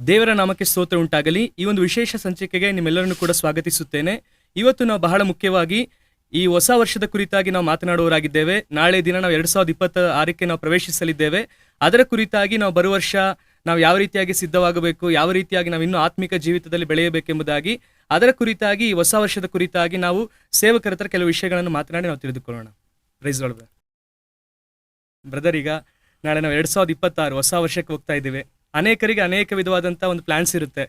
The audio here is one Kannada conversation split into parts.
ದೇವರ ನಾಮಕ್ಕೆ ಸ್ತೋತ್ರ ಉಂಟಾಗಲಿ. ಈ ಒಂದು ವಿಶೇಷ ಸಂಚಿಕೆಗೆ ನಿಮ್ಮೆಲ್ಲರನ್ನು ಕೂಡ ಸ್ವಾಗತಿಸುತ್ತೇನೆ. ಇವತ್ತು ನಾವು ಬಹಳ ಮುಖ್ಯವಾಗಿ ಈ ಹೊಸ ವರ್ಷದ ಕುರಿತಾಗಿ ನಾವು ಮಾತನಾಡುವವರಾಗಿದ್ದೇವೆ. ನಾಳೆ ದಿನ ನಾವು 2026ಕ್ಕೆ ನಾವು ಪ್ರವೇಶಿಸಲಿದ್ದೇವೆ. ಅದರ ಕುರಿತಾಗಿ ನಾವು ಬರುವ ವರ್ಷ ನಾವು ಯಾವ ರೀತಿಯಾಗಿ ಸಿದ್ಧವಾಗಬೇಕು, ಯಾವ ರೀತಿಯಾಗಿ ನಾವು ಇನ್ನೂ ಆತ್ಮಿಕ ಜೀವಿತದಲ್ಲಿ ಬೆಳೆಯಬೇಕೆಂಬುದಾಗಿ, ಅದರ ಕುರಿತಾಗಿ ಈ ಹೊಸ ವರ್ಷದ ಕುರಿತಾಗಿ ನಾವು ಸೇವಕರ ಹತ್ರ ಕೆಲವು ವಿಷಯಗಳನ್ನು ಮಾತನಾಡಿ ನಾವು ತಿಳಿದುಕೊಳ್ಳೋಣ. Praise lord brother. ಈಗ ನಾಳೆ ನಾವು 2026 ಹೊಸ ವರ್ಷಕ್ಕೆ ಹೋಗ್ತಾ ಇದ್ದೀವಿ. ಅನೇಕರಿಗೆ ಅನೇಕ ವಿಧವಾದಂಥ ಒಂದು ಪ್ಲಾನ್ಸ್ ಇರುತ್ತೆ.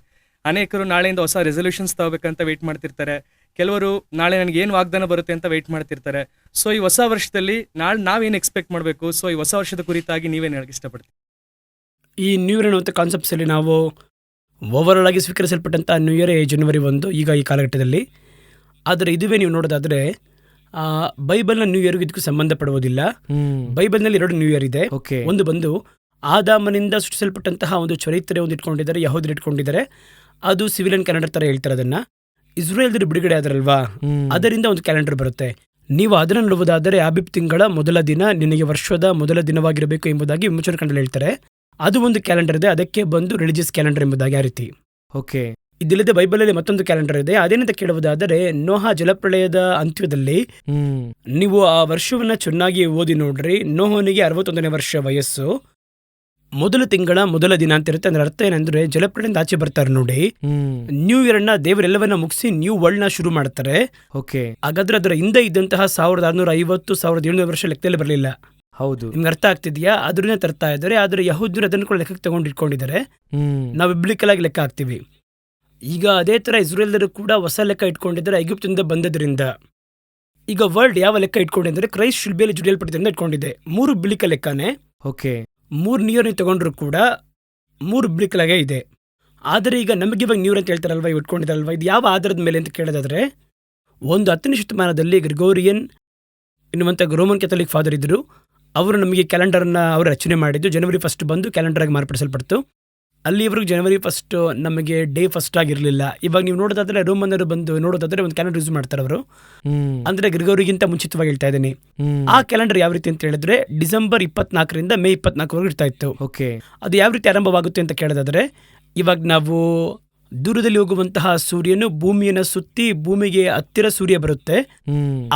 ಅನೇಕರು ನಾಳೆಯಿಂದ ಹೊಸ ರೆಸೊಲ್ಯೂಷನ್ಸ್ ತಗೋಬೇಕಂತ ವೆಯ್ಟ್ ಮಾಡ್ತಿರ್ತಾರೆ. ಕೆಲವರು ನಾಳೆ ನನಗೆ ಏನು ವಾಗ್ದಾನ ಬರುತ್ತೆ ಅಂತ ವೆಯ್ಟ್ ಮಾಡ್ತಿರ್ತಾರೆ. ಸೊ ಈ ಹೊಸ ವರ್ಷದಲ್ಲಿ ನಾವೇನು ಎಕ್ಸ್ಪೆಕ್ಟ್ ಮಾಡಬೇಕು? ಸೊ ಈ ಹೊಸ ವರ್ಷದ ಕುರಿತಾಗಿ ನೀವೇನು ಹೇಳಕ್ಕೆ ಇಷ್ಟಪಡ್ತೀವಿ? ಈ ನ್ಯೂ ಇಯರ್ ಅನ್ನುವಂಥ ಕಾನ್ಸೆಪ್ಟ್ಸಲ್ಲಿ ನಾವು ಓವರಾಲ್ ಆಗಿ ಸ್ವೀಕರಿಸಲ್ಪಟ್ಟಂಥ ನ್ಯೂ ಇಯರ್ ಜನವರಿ 1 ಈಗ ಈ ಕಾಲಘಟ್ಟದಲ್ಲಿ. ಆದರೆ ಇದುವೇ ನೀವು ನೋಡೋದಾದರೆ ಬೈಬಲ್ನ ನ್ಯೂ ಇಯರ್ಗೂ ಇದಕ್ಕೂ ಸಂಬಂಧಪಡುವುದಿಲ್ಲ. ಬೈಬಲ್ನಲ್ಲಿ 2 ನ್ಯೂ ಇಯರ್ ಇದೆ. ಒಂದು ಬಂದು ಆದಾಮನಿಂದ ಸೃಷ್ಟಿಸಲ್ಪಟ್ಟಂತಹ ಒಂದು ಚರಿತ್ರೆ ಒಂದು ಇಟ್ಕೊಂಡಿದ್ದಾರೆ, ಯಹೂದರು ಇಟ್ಕೊಂಡಿದ್ದಾರೆ. ಅದು ಸಿವಿಲಿಯನ್ ಕ್ಯಾಲೆಂಡರ್ ಥರ ಹೇಳ್ತಾರೆ. ಅದನ್ನು ಇಸ್ರೇಲ್ದರು ಬಿಡುಗಡೆ ಆದರಲ್ವಾ, ಅದರಿಂದ ಒಂದು ಕ್ಯಾಲೆಂಡರ್ ಬರುತ್ತೆ. ನೀವು ಅದನ್ನು ನೋಡುವುದಾದರೆ ಆಬಿಬ್ ತಿಂಗಳ ಮೊದಲ ದಿನ ನಿನಗೆ ವರ್ಷದ ಮೊದಲ ದಿನವಾಗಿರಬೇಕು ಎಂಬುದಾಗಿ ವಿಮೋಚನಾ ಕಾಂಡದಲ್ಲಿ ಹೇಳ್ತಾರೆ. ಅದು ಒಂದು ಕ್ಯಾಲೆಂಡರ್ ಇದೆ. ಅದಕ್ಕೆ ಬಂದು ರಿಲಿಜಿಯಸ್ ಕ್ಯಾಲೆಂಡರ್ ಎಂಬುದಾಗಿ ಆ ರೀತಿ. ಇದಿಲ್ಲದೆ ಬೈಬಲಲ್ಲಿ ಮತ್ತೊಂದು ಕ್ಯಾಲೆಂಡರ್ ಇದೆ. ಅದೇನಂತ ಕೇಳುವುದಾದರೆ ನೋಹ ಜಲಪ್ರಳಯದ ಅಂತ್ಯದಲ್ಲಿ ನೀವು ಆ ವರ್ಷವನ್ನ ಚೆನ್ನಾಗಿ ಓದಿ ನೋಡ್ರಿ. ನೋಹನಿಗೆ 61ನೇ ವರ್ಷ ವಯಸ್ಸು, ಮೊದಲ ತಿಂಗಳ ಮೊದಲ ದಿನ ಅಂತ ಇರುತ್ತೆ. ಅದರ ಅರ್ಥ ಏನಂದ್ರೆ ಜಲಪ್ರಳಯದಿಂದ ಆಚೆ ಬರ್ತಾರೆ ನೋಡಿ. ನ್ಯೂ ಇಯರ್ ಅನ್ನ ದೇವರೆಲ್ಲವನ್ನ ಮುಗಿಸಿ ನ್ಯೂ ವರ್ಲ್ಡ್ ನ ಶುರು ಮಾಡ್ತಾರೆ. ಹಾಗಾದ್ರೆ ಅದರ ಹಿಂದೆ ಇದ್ದಂತಹ 1650 1700 ವರ್ಷ ಲೆಕ್ಕದಲ್ಲಿ ಬರಲಿಲ್ಲ. ಹೌದು, ನಿಮ್ಗೆ ಅರ್ಥ ಆಗ್ತಿದ್ಯಾ? ಅದನ್ನ ತರ್ತಾ ಇದ್ದಾರೆ. ಆದ್ರೆ ಯಹೂದ್ಯರು ಅದನ್ನು ಕೂಡ ಲೆಕ್ಕಕ್ಕೆ ತಗೊಂಡಿಟ್ಕೊಂಡಿದ್ದಾರೆ. ನಾವು ಬಿಬ್ಲಿಕಲ್ ಆಗಿ ಲೆಕ್ಕ ಹಾಕ್ತಿವಿ. ಈಗ ಅದೇ ತರ ಇಸ್ರೇಲ್ದರು ಕೂಡ ಹೊಸ ಲೆಕ್ಕ ಇಟ್ಕೊಂಡಿದ್ದಾರೆ ಐಗುಪ್ತದಿಂದ ಬಂದದ್ರಿಂದ. ಈಗ ವರ್ಲ್ಡ್ ಯಾವ ಲೆಕ್ಕ ಇಟ್ಕೊಂಡಿದ್ದಾರೆ? ಕ್ರೈಸ್ಟ್ ಶಿಲ್ಬೆಯಲ್ಲಿ ಜುಡಿಯಲ್ಪಟ್ಟಿದ್ದರಿಂದ ಇಟ್ಕೊಂಡಿದೆ. 3 ಬಿಬ್ಲಿಕಲ್ ಲೆಕ್ಕನೇ. 3 ನ್ಯೂ ಇಯರ್ ತಗೊಂಡ್ರು ಕೂಡ 3 ಬಿಬ್ಲಿಕಲ್ ಆಗೇ ಇದೆ. ಆದರೆ ಈಗ ನಮಗೆ ಇವಾಗ ನ್ಯೂ ಇಯರ್ ಅಂತ ಹೇಳ್ತಾರಲ್ವಾ, ಇವು ಇಟ್ಕೊಂಡಿದ್ದಾರಲ್ವಾ, ಇದು ಯಾವ ಆಧಾರದ ಮೇಲೆ ಅಂತ ಕೇಳೋದಾದ್ರೆ, ಒಂದು 10ನೇ ಶತಮಾನದಲ್ಲಿ ಗ್ರಿಗೋರಿಯನ್ ಎನ್ನುವಂಥ ರೋಮನ್ ಕ್ಯಾಥಲಿಕ್ ಫಾದರ್ ಇದ್ರು. ಅವರು ನಮಗೆ ಕ್ಯಾಲೆಂಡರ್ನ ಅವರು ರಚನೆ ಮಾಡಿದ್ದು. ಜನವರಿ 1 ಬಂದು ಕ್ಯಾಲೆಂಡರ್ ಆಗಿ ಮಾರ್ಪಡಿಸಲ್ಪಡ್ತು. ಅಲ್ಲಿವರೆಗೂ ಜನವರಿ 1 ನಮಗೆ ಡೇ 1 ಆಗಿರಲಿಲ್ಲ. ಇವಾಗ ನೀವು ನೋಡೋದಾದ್ರೆ ರೋಮನ್ನರು ಬಂದು ನೋಡೋದಾದ್ರೆ ಒಂದು ಕ್ಯಾಲೆಂಡರ್ ಯೂಸ್ ಮಾಡ್ತಾರೆ ಅವರು. ಅಂದ್ರೆ ಗ್ರಿಗೋರಿಗಿಂತ ಮುಂಚಿತವಾಗಿ ಹೇಳ್ತಾ ಇದ್ದೀನಿ. ಆ ಕ್ಯಾಲೆಂಡರ್ ಯಾವ ರೀತಿ ಅಂತ ಹೇಳಿದ್ರೆ ಡಿಸೆಂಬರ್ 24ರಿಂದ ಮೇ 24ವರೆಗೂ ಇರ್ತಾ ಇತ್ತು. ಅದು ಯಾವ ರೀತಿ ಆರಂಭವಾಗುತ್ತೆ ಅಂತ ಕೇಳೋದಾದ್ರೆ, ಇವಾಗ ನಾವು ದೂರದಲ್ಲಿ ಹೋಗುವಂತಹ ಸೂರ್ಯನು ಭೂಮಿಯನ್ನು ಸುತ್ತಿ ಭೂಮಿಗೆ ಹತ್ತಿರ ಸೂರ್ಯ ಬರುತ್ತೆ.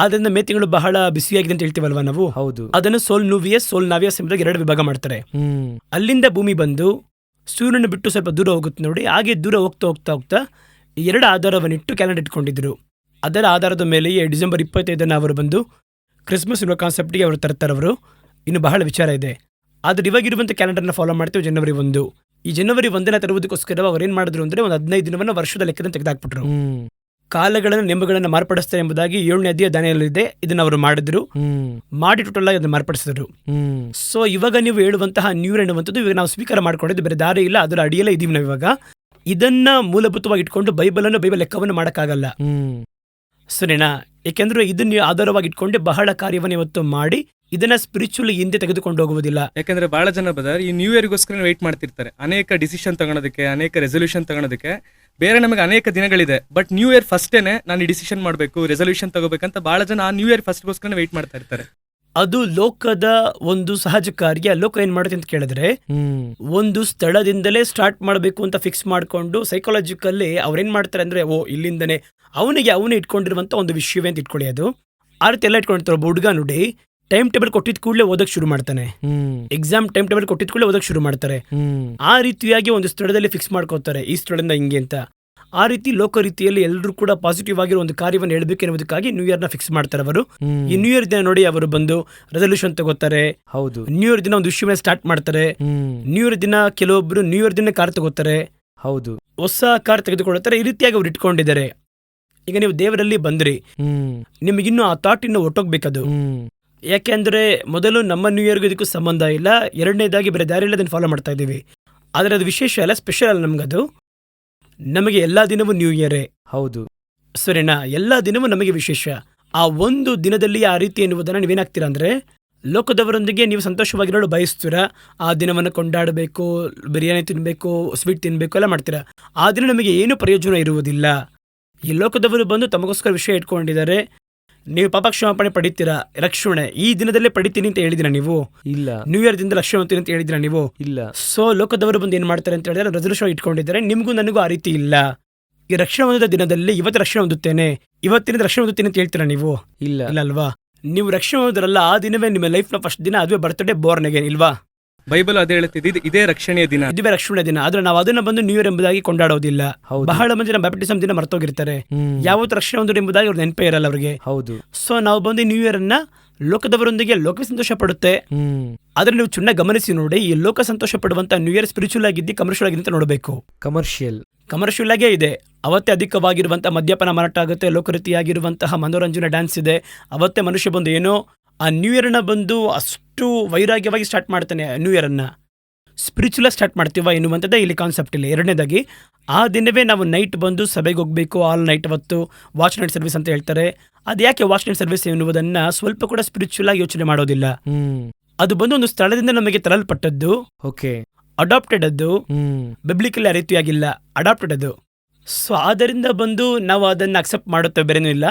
ಆದ್ರಿಂದ ಮೇ ತಿಂಗಳು ಬಹಳ ಬಿಸಿಯಾಗಿದೆ ಅಂತ ಹೇಳ್ತೀವಲ್ವಾ ನಾವು. ಹೌದು, ಅದನ್ನು ಸೋಲ್ ನಾವಿಯಸ್ ಎಂಬುದಾಗಿ 2 ವಿಭಾಗ ಮಾಡ್ತಾರೆ. ಅಲ್ಲಿಂದ ಭೂಮಿ ಬಂದು ಸೂರ್ಯನ ಬಿಟ್ಟು ಸ್ವಲ್ಪ ದೂರ ಹೋಗುತ್ತೆ ನೋಡಿ. ಹಾಗೆ ದೂರ ಹೋಗ್ತಾ ಹೋಗ್ತಾ ಹೋಗ್ತಾ 2 ಆಧಾರವನ್ನಿಟ್ಟು ಕ್ಯಾಲೆಂಡರ್ ಇಟ್ಕೊಂಡಿದ್ರು. ಅದರ ಆಧಾರದ ಮೇಲೆಯೇ ಡಿಸೆಂಬರ್ 25 ಅವರು ಬಂದು ಕ್ರಿಸ್ಮಸ್ ಅನ್ನೋ ಕಾನ್ಸೆಪ್ಟ್ಗೆ ಅವರು ತರ್ತಾರೆ. ಅವರು ಇನ್ನು ಬಹಳ ವಿಚಾರ ಇದೆ. ಆದ್ರೆ ಇವಾಗಿರುವಂಥ ಕ್ಯಾಲೆಂಡರ್ನ ಫಾಲೋ ಮಾಡ್ತೇವೆ. ಜನವರಿ 1. ಈ ಜನವರಿ 1ನ ತರುವುದಕ್ಕೋಸ್ಕರ ಅವ್ರು ಏನ್ ಮಾಡಿದ್ರು ಅಂದ್ರೆ ಒಂದು 15 ದಿನವನ್ನ ವರ್ಷದ ಲೆಕ್ಕದಲ್ಲಿ ತೆಗೆದಾಕ್ಬಿಟ್ರು. ಕಾಲಗಳನ್ನು ನೆಂಬುಗಳನ್ನು ಮಾರ್ಪಡಿಸ್ತಾರೆ ಎಂಬುದಾಗಿ 7ನೇ ಅಧ್ಯಾಯ ದಾನಿಯೇಲಲ್ಲಿದೆ. ಇದನ್ನ ಅವರು ಮಾಡಿದ್ರು, ಮಾಡಿ ಟೋಟಲ್ ಆಗಿ ಅದನ್ನ ಮಾರ್ಪಡಿಸಿದ್ರು. ಸೊ ಇವಾಗ ನೀವು ಹೇಳುವಂತಹ ನ್ಯೂ ಇಯರ್ ಎನ್ನುವಂಥದ್ದು ಇವಾಗ ನಾವು ಸ್ವೀಕಾರ ಮಾಡ್ಕೊಂಡಿದ್ದು, ಬೇರೆ ದಾರಿ ಇಲ್ಲ. ಅದರ ಅಡಿಯಲ್ಲೇ ಇದೀವಿ ನಾವು ಇವಾಗ. ಇದನ್ನ ಮೂಲಭೂತವಾಗಿ ಇಟ್ಕೊಂಡು ಬೈಬಲ್ ಲೆಕ್ಕವನ್ನು ಮಾಡೋಕ್ಕಾಗಲ್ಲ, ಸರಿನಾ? ಏಕೆಂದ್ರೆ ಇದನ್ನ ಆಧಾರವಾಗಿ ಇಟ್ಕೊಂಡು ಬಹಳ ಕಾರ್ಯವನ್ನು ಇವತ್ತು ಮಾಡಿ ಇದನ್ನ ಸ್ಪಿರಿಚುವಲ್ ಹಿಂದೆ ತೆಗೆದುಕೊಂಡು ಹೋಗುವುದಿಲ್ಲ. ಯಾಕಂದ್ರೆ ಬಹಳ ಜನ ಬದರ್ ಈ ನ್ಯೂ ಇಯರ್ಗೋಸ್ಕರ ವೆಯ್ಟ್ ಮಾಡ್ತಿರ್ತಾರೆ. ಅನೇಕ ಡಿಸಿಷನ್ ತಗೊಳೋದಕ್ಕೆ, ಅನೇಕ ರೆಸೊಲ್ಯೂಷನ್ ತಗೊಳೋದಕ್ಕೆ. ಬೇರೆ ನಮಗೆ ಅನೇಕ ದಿನಗಳಿದೆ, ಬಟ್ ನ್ಯೂ ಇಯರ್ ಫಸ್ಟೇನೆ ನಾನು ಈ ಡಿಸಿಷನ್ ಮಾಡಬೇಕು, ರೆಸೊಲ್ಯೂಷನ್ ತಗೋಬೇಕಂತ ಬಹಳ ಜನ ಆ ನ್ಯೂ ಇಯರ್ ಫಸ್ಟ್ಗೋಸ್ಕರ ವೆಯ್ಟ್ ಮಾಡ್ತಾ ಇರ್ತಾರೆ. ಅದು ಲೋಕದ ಒಂದು ಸಹಜ ಕಾರ್ಯ. ಲೋಕ ಏನ್ ಮಾಡುತ್ತೆ ಅಂತ ಕೇಳಿದ್ರೆ, ಒಂದು ಸ್ಥಳದಿಂದಲೇ ಸ್ಟಾರ್ಟ್ ಮಾಡಬೇಕು ಅಂತ ಫಿಕ್ಸ್ ಮಾಡ್ಕೊಂಡು ಸೈಕಾಲಜಿಕಲ್ಲಿ ಅವ್ರೇನ್ ಮಾಡ್ತಾರೆ ಅಂದ್ರೆ, ಇಲ್ಲಿಂದನೇ ಅವನೇ ಇಟ್ಕೊಂಡಿರುವಂತ ಒಂದು ವಿಷಯವೇ ಅಂತ ಇಟ್ಕೊಳ್ಳಿ. ಅದು ಆ ರೀತಿ ಎಲ್ಲ ಇಟ್ಕೊಂಡಿರ್ತಾರೆ. ಒಬ್ಬ ಹುಡುಗ ನೋಡಿ ಟೈಮ್ ಟೇಬಲ್ ಕೊಟ್ಟಿದ್ ಕೂಡಲೇ ಓದಕ್ ಶುರು ಮಾಡ್ತಾನೆ. ಎಕ್ಸಾಮ್ ಟೈಮ್ ಟೇಬಲ್ ಕೊಟ್ಟಿದ್ ಕೂಡಲೇ ಓದಕ್ ಶುರು ಮಾಡ್ತಾರೆ. ಆ ರೀತಿಯಾಗಿ ಒಂದು ಸ್ಥಳದಲ್ಲಿ ಫಿಕ್ಸ್ ಮಾಡ್ಕೋತಾರೆ, ಈ ಸ್ಥಳದಿಂದ ಹಿಂಗೆ ಅಂತ. ಆ ರೀತಿ ಲೋಕ ರೀತಿಯಲ್ಲಿ ಎಲ್ಲರೂ ಕೂಡ ಪಾಸಿಟಿವ್ ಆಗಿರೋ ಒಂದು ಕಾರ್ಯವನ್ನು ಹೇಳ್ಬೇಕು ಎನ್ನುವುದಕ್ಕಾಗಿ ನ್ಯೂ ಇಯರ್ ನ ಫಿಕ್ಸ್ ಮಾಡ್ತಾರೆ ಅವರು. ಈ ನ್ಯೂ ಇಯರ್ ದಿನ ನೋಡಿ ಅವರು ಬಂದು ರೆಸಲ್ಯೂಷನ್ ತಗೋತಾರೆ. ಹೌದು, ನ್ಯೂ ಇಯರ್ ದಿನ ಒಂದು ವಿಷಯ ಸ್ಟಾರ್ಟ್ ಮಾಡ್ತಾರೆ. ನ್ಯೂ ಇಯರ್ ದಿನ ಕೆಲವೊಬ್ರು ನ್ಯೂ ಇಯರ್ ದಿನ ಕಾರ್ ತಗೋತಾರೆ. ಹೌದು, ಹೊಸ ಕಾರ್ ತೆಗೆದುಕೊಳ್ತಾರೆ. ಈ ರೀತಿಯಾಗಿ ಅವ್ರು ಇಟ್ಕೊಂಡಿದ್ದಾರೆ. ಈಗ ನೀವು ದೇವರಲ್ಲಿ ಬಂದ್ರಿ, ನಿಮಗಿನ್ನೂ ಆ ಥಾಟ್ ಇನ್ನು ಒಟ್ಟೋಗ್ಬೇಕದು. ಯಾಕೆಂದ್ರೆ ಮೊದಲು ನಮ್ಮ ನ್ಯೂ ಇಯರ್ಗೂ ಇದಕ್ಕೂ ಸಂಬಂಧ ಇಲ್ಲ. 2ನೇದಾಗಿ ಬೇರೆ ದಾರಿಯಲ್ಲಿ ಅದನ್ನು ಫಾಲೋ ಮಾಡ್ತಾ ಇದ್ದೀವಿ. ಆದರೆ ಅದು ವಿಶೇಷ ಅಲ್ಲ, ಸ್ಪೆಷಲ್ ಅಲ್ಲ ನಮಗದು. ನಮಗೆ ಎಲ್ಲಾ ದಿನವೂ ನ್ಯೂ ಇಯರೇ. ಹೌದು, ಸರಿನಾ? ಎಲ್ಲಾ ದಿನವೂ ನಮಗೆ ವಿಶೇಷ. ಆ ಒಂದು ದಿನದಲ್ಲಿ ಆ ರೀತಿ ಎನ್ನುವುದನ್ನು ನೀವೇನಾಗ್ತೀರಾ ಅಂದ್ರೆ, ಲೋಕದವರೊಂದಿಗೆ ನೀವು ಸಂತೋಷವಾಗಿರಲು ಬಯಸ್ತೀರಾ. ಆ ದಿನವನ್ನು ಕೊಂಡಾಡಬೇಕು, ಬಿರಿಯಾನಿ ತಿನ್ಬೇಕು, ಸ್ವೀಟ್ ತಿನ್ಬೇಕು ಎಲ್ಲ ಮಾಡ್ತೀರಾ. ಆ ದಿನ ನಮಗೆ ಏನು ಪ್ರಯೋಜನ ಇರುವುದಿಲ್ಲ. ಈ ಲೋಕದವರು ಬಂದು ತಮಗೋಸ್ಕರ ವಿಷಯ ಇಟ್ಕೊಂಡಿದ್ದಾರೆ. ನೀವು ಪಾಪ ಕ್ಷಮಾಪಣೆ ಪಡಿತೀರಾ, ರಕ್ಷಣೆ ಈ ದಿನದಲ್ಲೇ ಪಡಿತೀನಿ ಅಂತ ಹೇಳಿದಿರಾ ನೀವು? ಇಲ್ಲ ನ್ಯೂ ಇಯರ್ ದಿಂದ ರಕ್ಷಣೆ ಹೊಂತೀನಿ ಅಂತ ಹೇಳಿದಿರಾ ನೀವು? ಇಲ್ಲ ಸೊ ಲೋಕದವರು ಬಂದು ಏನ್ ಮಾಡ್ತಾರೆ ಅಂತ ಹೇಳಿದ್ರೆ ರೆಸಲ್ಯೂಷನ್ ಇಟ್ಕೊಂಡಿದ್ದಾರೆ. ನಿಮಗೂ ನನಗೂ ಆ ರೀತಿ ಇಲ್ಲ. ಈ ರಕ್ಷಣೆ ಹೊಂದಿದ ದಿನದಲ್ಲಿ ಇವತ್ತು ರಕ್ಷಣೆ ಹೊಂದುತ್ತೇನೆ, ಇವತ್ತಿನ ರಕ್ಷಣೆ ಹೊಂದುತ್ತೇನೆ ಅಂತ ಹೇಳ್ತೀರಾ ನೀವು? ಇಲ್ಲ ಇಲ್ಲ ಅಲ್ವಾ? ನೀವು ರಕ್ಷಣೆ ಹೊಂದಿರಲ್ಲ, ಆ ದಿನವೇ ನಿಮ್ಮ ಲೈಫ್ ನ ಫಸ್ಟ್ ದಿನ, ಅದುವೇ ಬರ್ತ್ಡೇ, ಬೋರ್ನ್ ಅಗೇನ್ ಇಲ್ವಾ? ಬೈಬಲ್ ಅದೇ ಹೇಳ್ತಿದ್ದು ಇದೇ ರಕ್ಷಣೆಯ ದಿನ, ಇದುವೇ ರಕ್ಷಣೆ ದಿನ. ಆದ್ರೆ ನಾವು ಅದನ್ನ ಬಂದು ನ್ಯೂ ಇಯರ್ ಎಂಬುದಾಗಿ ಕೊಂಡಾಡೋದಿಲ್ಲ. ಹೌದು. ಬಹಳ ಮಂದಿ ನಮ್ಮ ಬ್ಯಾಪ್ಟಿಸಮ್ ದಿನ ಮರ್ತೋಗಿರ್ತಾರೆ. ಹ್ಮ್. ಯಾವತ್ತು ರಕ್ಷಣೆ ಹೊಂದಿರೋ ಎಂಬುದಾಗಿ ಅವ್ರ ನೆನಪೇ ಇರಲ್ಲ ಅವರಿಗೆ. ಹೌದು. ಸೊ ನಾವು ಬಂದು ನ್ಯೂ ಇಯರ್ ಅನ್ನ ಲೋಕದವರೊಂದಿಗೆ ಲೋಕ ಸಂತೋಷ ಪಡುತ್ತೆ. ಆದ್ರೆ ನೀವು ಚೆನ್ನಾಗಿ ಗಮನಿಸಿ ನೋಡಿ, ಈ ಲೋಕ ಸಂತೋಷ ಪಡುವಂತ ನ್ಯೂ ಇಯರ್ ಸ್ಪಿರಿಚುವಲ್ ಆಗಿದ್ದು ಕಮರ್ಷಿಯಲ್ ಆಗಿದೆ ಅಂತ ನೋಡಬೇಕು. ಕಮರ್ಷಿಯಲ್ ಆಗೇ ಇದೆ. ಅವತ್ತೇ ಅಧಿಕವಾಗಿರುವಂತಹ ಮದ್ಯಪಾನ ಮಾರಾಟ ಆಗುತ್ತೆ, ಲೋಕರೀತಿಯಾಗಿರುವಂತಹ ಮನೋರಂಜನೆ ಡ್ಯಾನ್ಸ್ ಇದೆ. ಅವತ್ತೇ ಮನುಷ್ಯ ಬಂದು ಏನೋ ಆ ನ್ಯೂ ಇಯರ್ನ ಬಂದು ಅಷ್ಟು ವೈರಾಗ್ಯವಾಗಿ ಸ್ಟಾರ್ಟ್ ಮಾಡ್ತಾನೆ. ನ್ಯೂ ಇಯರ್ ಅನ್ನ ಸ್ಪಿರಿಚುವಲ್ ಸ್ಟಾರ್ಟ್ ಮಾಡ್ತೀವ ಎನ್ನುವಂಥದ್ದೇ ಇಲ್ಲಿ ಕಾನ್ಸೆಪ್ಟ್ ಇಲ್ಲ. ಎರಡನೇದಾಗಿ ಆ ದಿನವೇ ನಾವು ನೈಟ್ ಬಂದು ಸಭೆಗೆ ಹೋಗಬೇಕು, ಆಲ್ ನೈಟ್ ಅವತ್ತು ವಾಚ್ ನೈಟ್ ಸರ್ವಿಸ್ ಅಂತ ಹೇಳ್ತಾರೆ. ಅದು ಯಾಕೆ ವಾಚ್ ನೈಟ್ ಸರ್ವಿಸ್ ಎನ್ನುವುದನ್ನ ಸ್ವಲ್ಪ ಕೂಡ ಸ್ಪಿರಿಚುವಲ್ ಆಗಿ ಯೋಚನೆ ಮಾಡೋದಿಲ್ಲ. ಅದು ಬಂದು ಒಂದು ಸ್ಥಳದಿಂದ ನಮಗೆ ತರಲ್ಪಟ್ಟದ್ದು, ಅಡಾಪ್ಟೆಡ್, ಅದು ಬಿಬ್ಲಿಕಲ್ ಆ ರೀತಿಯಾಗಿಲ್ಲ, ಅಡಾಪ್ಟೆಡ್ ಅದು. ಸೊ ಆದ್ದರಿಂದ ಬಂದು ನಾವು ಅದನ್ನ ಅಕ್ಸೆಪ್ಟ್ ಮಾಡುತ್ತೇವೆ, ಬೇರೇನೂ ಇಲ್ಲ.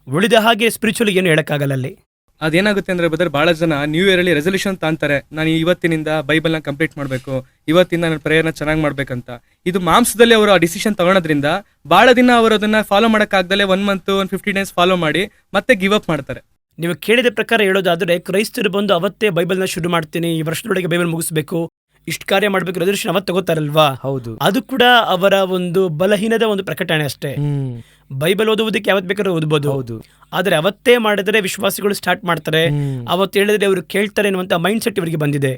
ಉಳಿದ ಹಾಗೆ ಸ್ಪಿರಿಚುವಲ್ ಏನು ಹೇಳಕ್ಕಾಗಲ್ಲ ಅಲ್ಲಿ. ಅದೇನಾಗುತ್ತೆ ಅಂದ್ರೆ ಬದರ್ ಬಹಳ ಜನ ನ್ಯೂ ಇಯರ್ ಅಲ್ಲಿ ರೆಸಲ್ಯೂಷನ್ ತಾಂತಾರೆ, ನಾನು ಇವತ್ತಿನಿಂದ ಬೈಬಲ್ನ ಕಂಪ್ಲೀಟ್ ಮಾಡಬೇಕು, ಇವತ್ತಿಂದ ನನ್ನ ಪ್ರೇಯರ್ನ ಚೆನ್ನಾಗಿ ಮಾಡ್ಬೇಕಂತ. ಇದು ಮಾಂಸದಲ್ಲಿ ಅವರು ಆ ಡಿಸಿಷನ್ ತಗೊಳೋದ್ರಿಂದ ಬಹಳ ದಿನ ಅವರು ಅದನ್ನ ಫಾಲೋ ಮಾಡೋಕ್ಕಾಗ್ದಲೇ 1 ಮಂತ್ 50 ಡೇಸ್ ಫಾಲೋ ಮಾಡಿ ಮತ್ತೆ ಗಿವ್ ಅಪ್ ಮಾಡ್ತಾರೆ. ನೀವು ಕೇಳಿದ ಪ್ರಕಾರ ಹೇಳೋದಾದ್ರೆ ಕ್ರೈಸ್ತರು ಬಂದು ಅವತ್ತೇ ಬೈಬಲ್ನ ಶುರು ಮಾಡ್ತೀನಿ, ಈ ವರ್ಷದೊಳಗೆ ಬೈಬಲ್ ಮುಗಿಸ್ಬೇಕು, ಇಷ್ಟು ಕಾರ್ಯ ಮಾಡ್ಬೇಕು, ರೆಸಲ್ಯೂಷನ್ ಅವತ್ತು ತಗೋತಾರಲ್ವಾ? ಹೌದು. ಅದು ಕೂಡ ಅವರ ಒಂದು ಬಲಹೀನದ ಒಂದು ಪ್ರಕಟಣೆ ಅಷ್ಟೇ. ಬೈಬಲ್ ಓದುವುದಕ್ಕೆ ಯಾವತ್ತು ಬೇಕಾದ್ರೂ ಓದ್ಬೋದು. ಹೌದು. ಆದ್ರೆ ಅವತ್ತೇ ಮಾಡಿದ್ರೆ ವಿಶ್ವಾಸಿಗಳು ಸ್ಟಾರ್ಟ್ ಮಾಡ್ತಾರೆ, ಅವತ್ತು ಹೇಳಿದ್ರೆ ಅವರು ಕೇಳ್ತಾರೆ ಎನ್ನುವಂತ ಮೈಂಡ್ ಸೆಟ್ ಇವರಿಗೆ ಬಂದಿದೆ.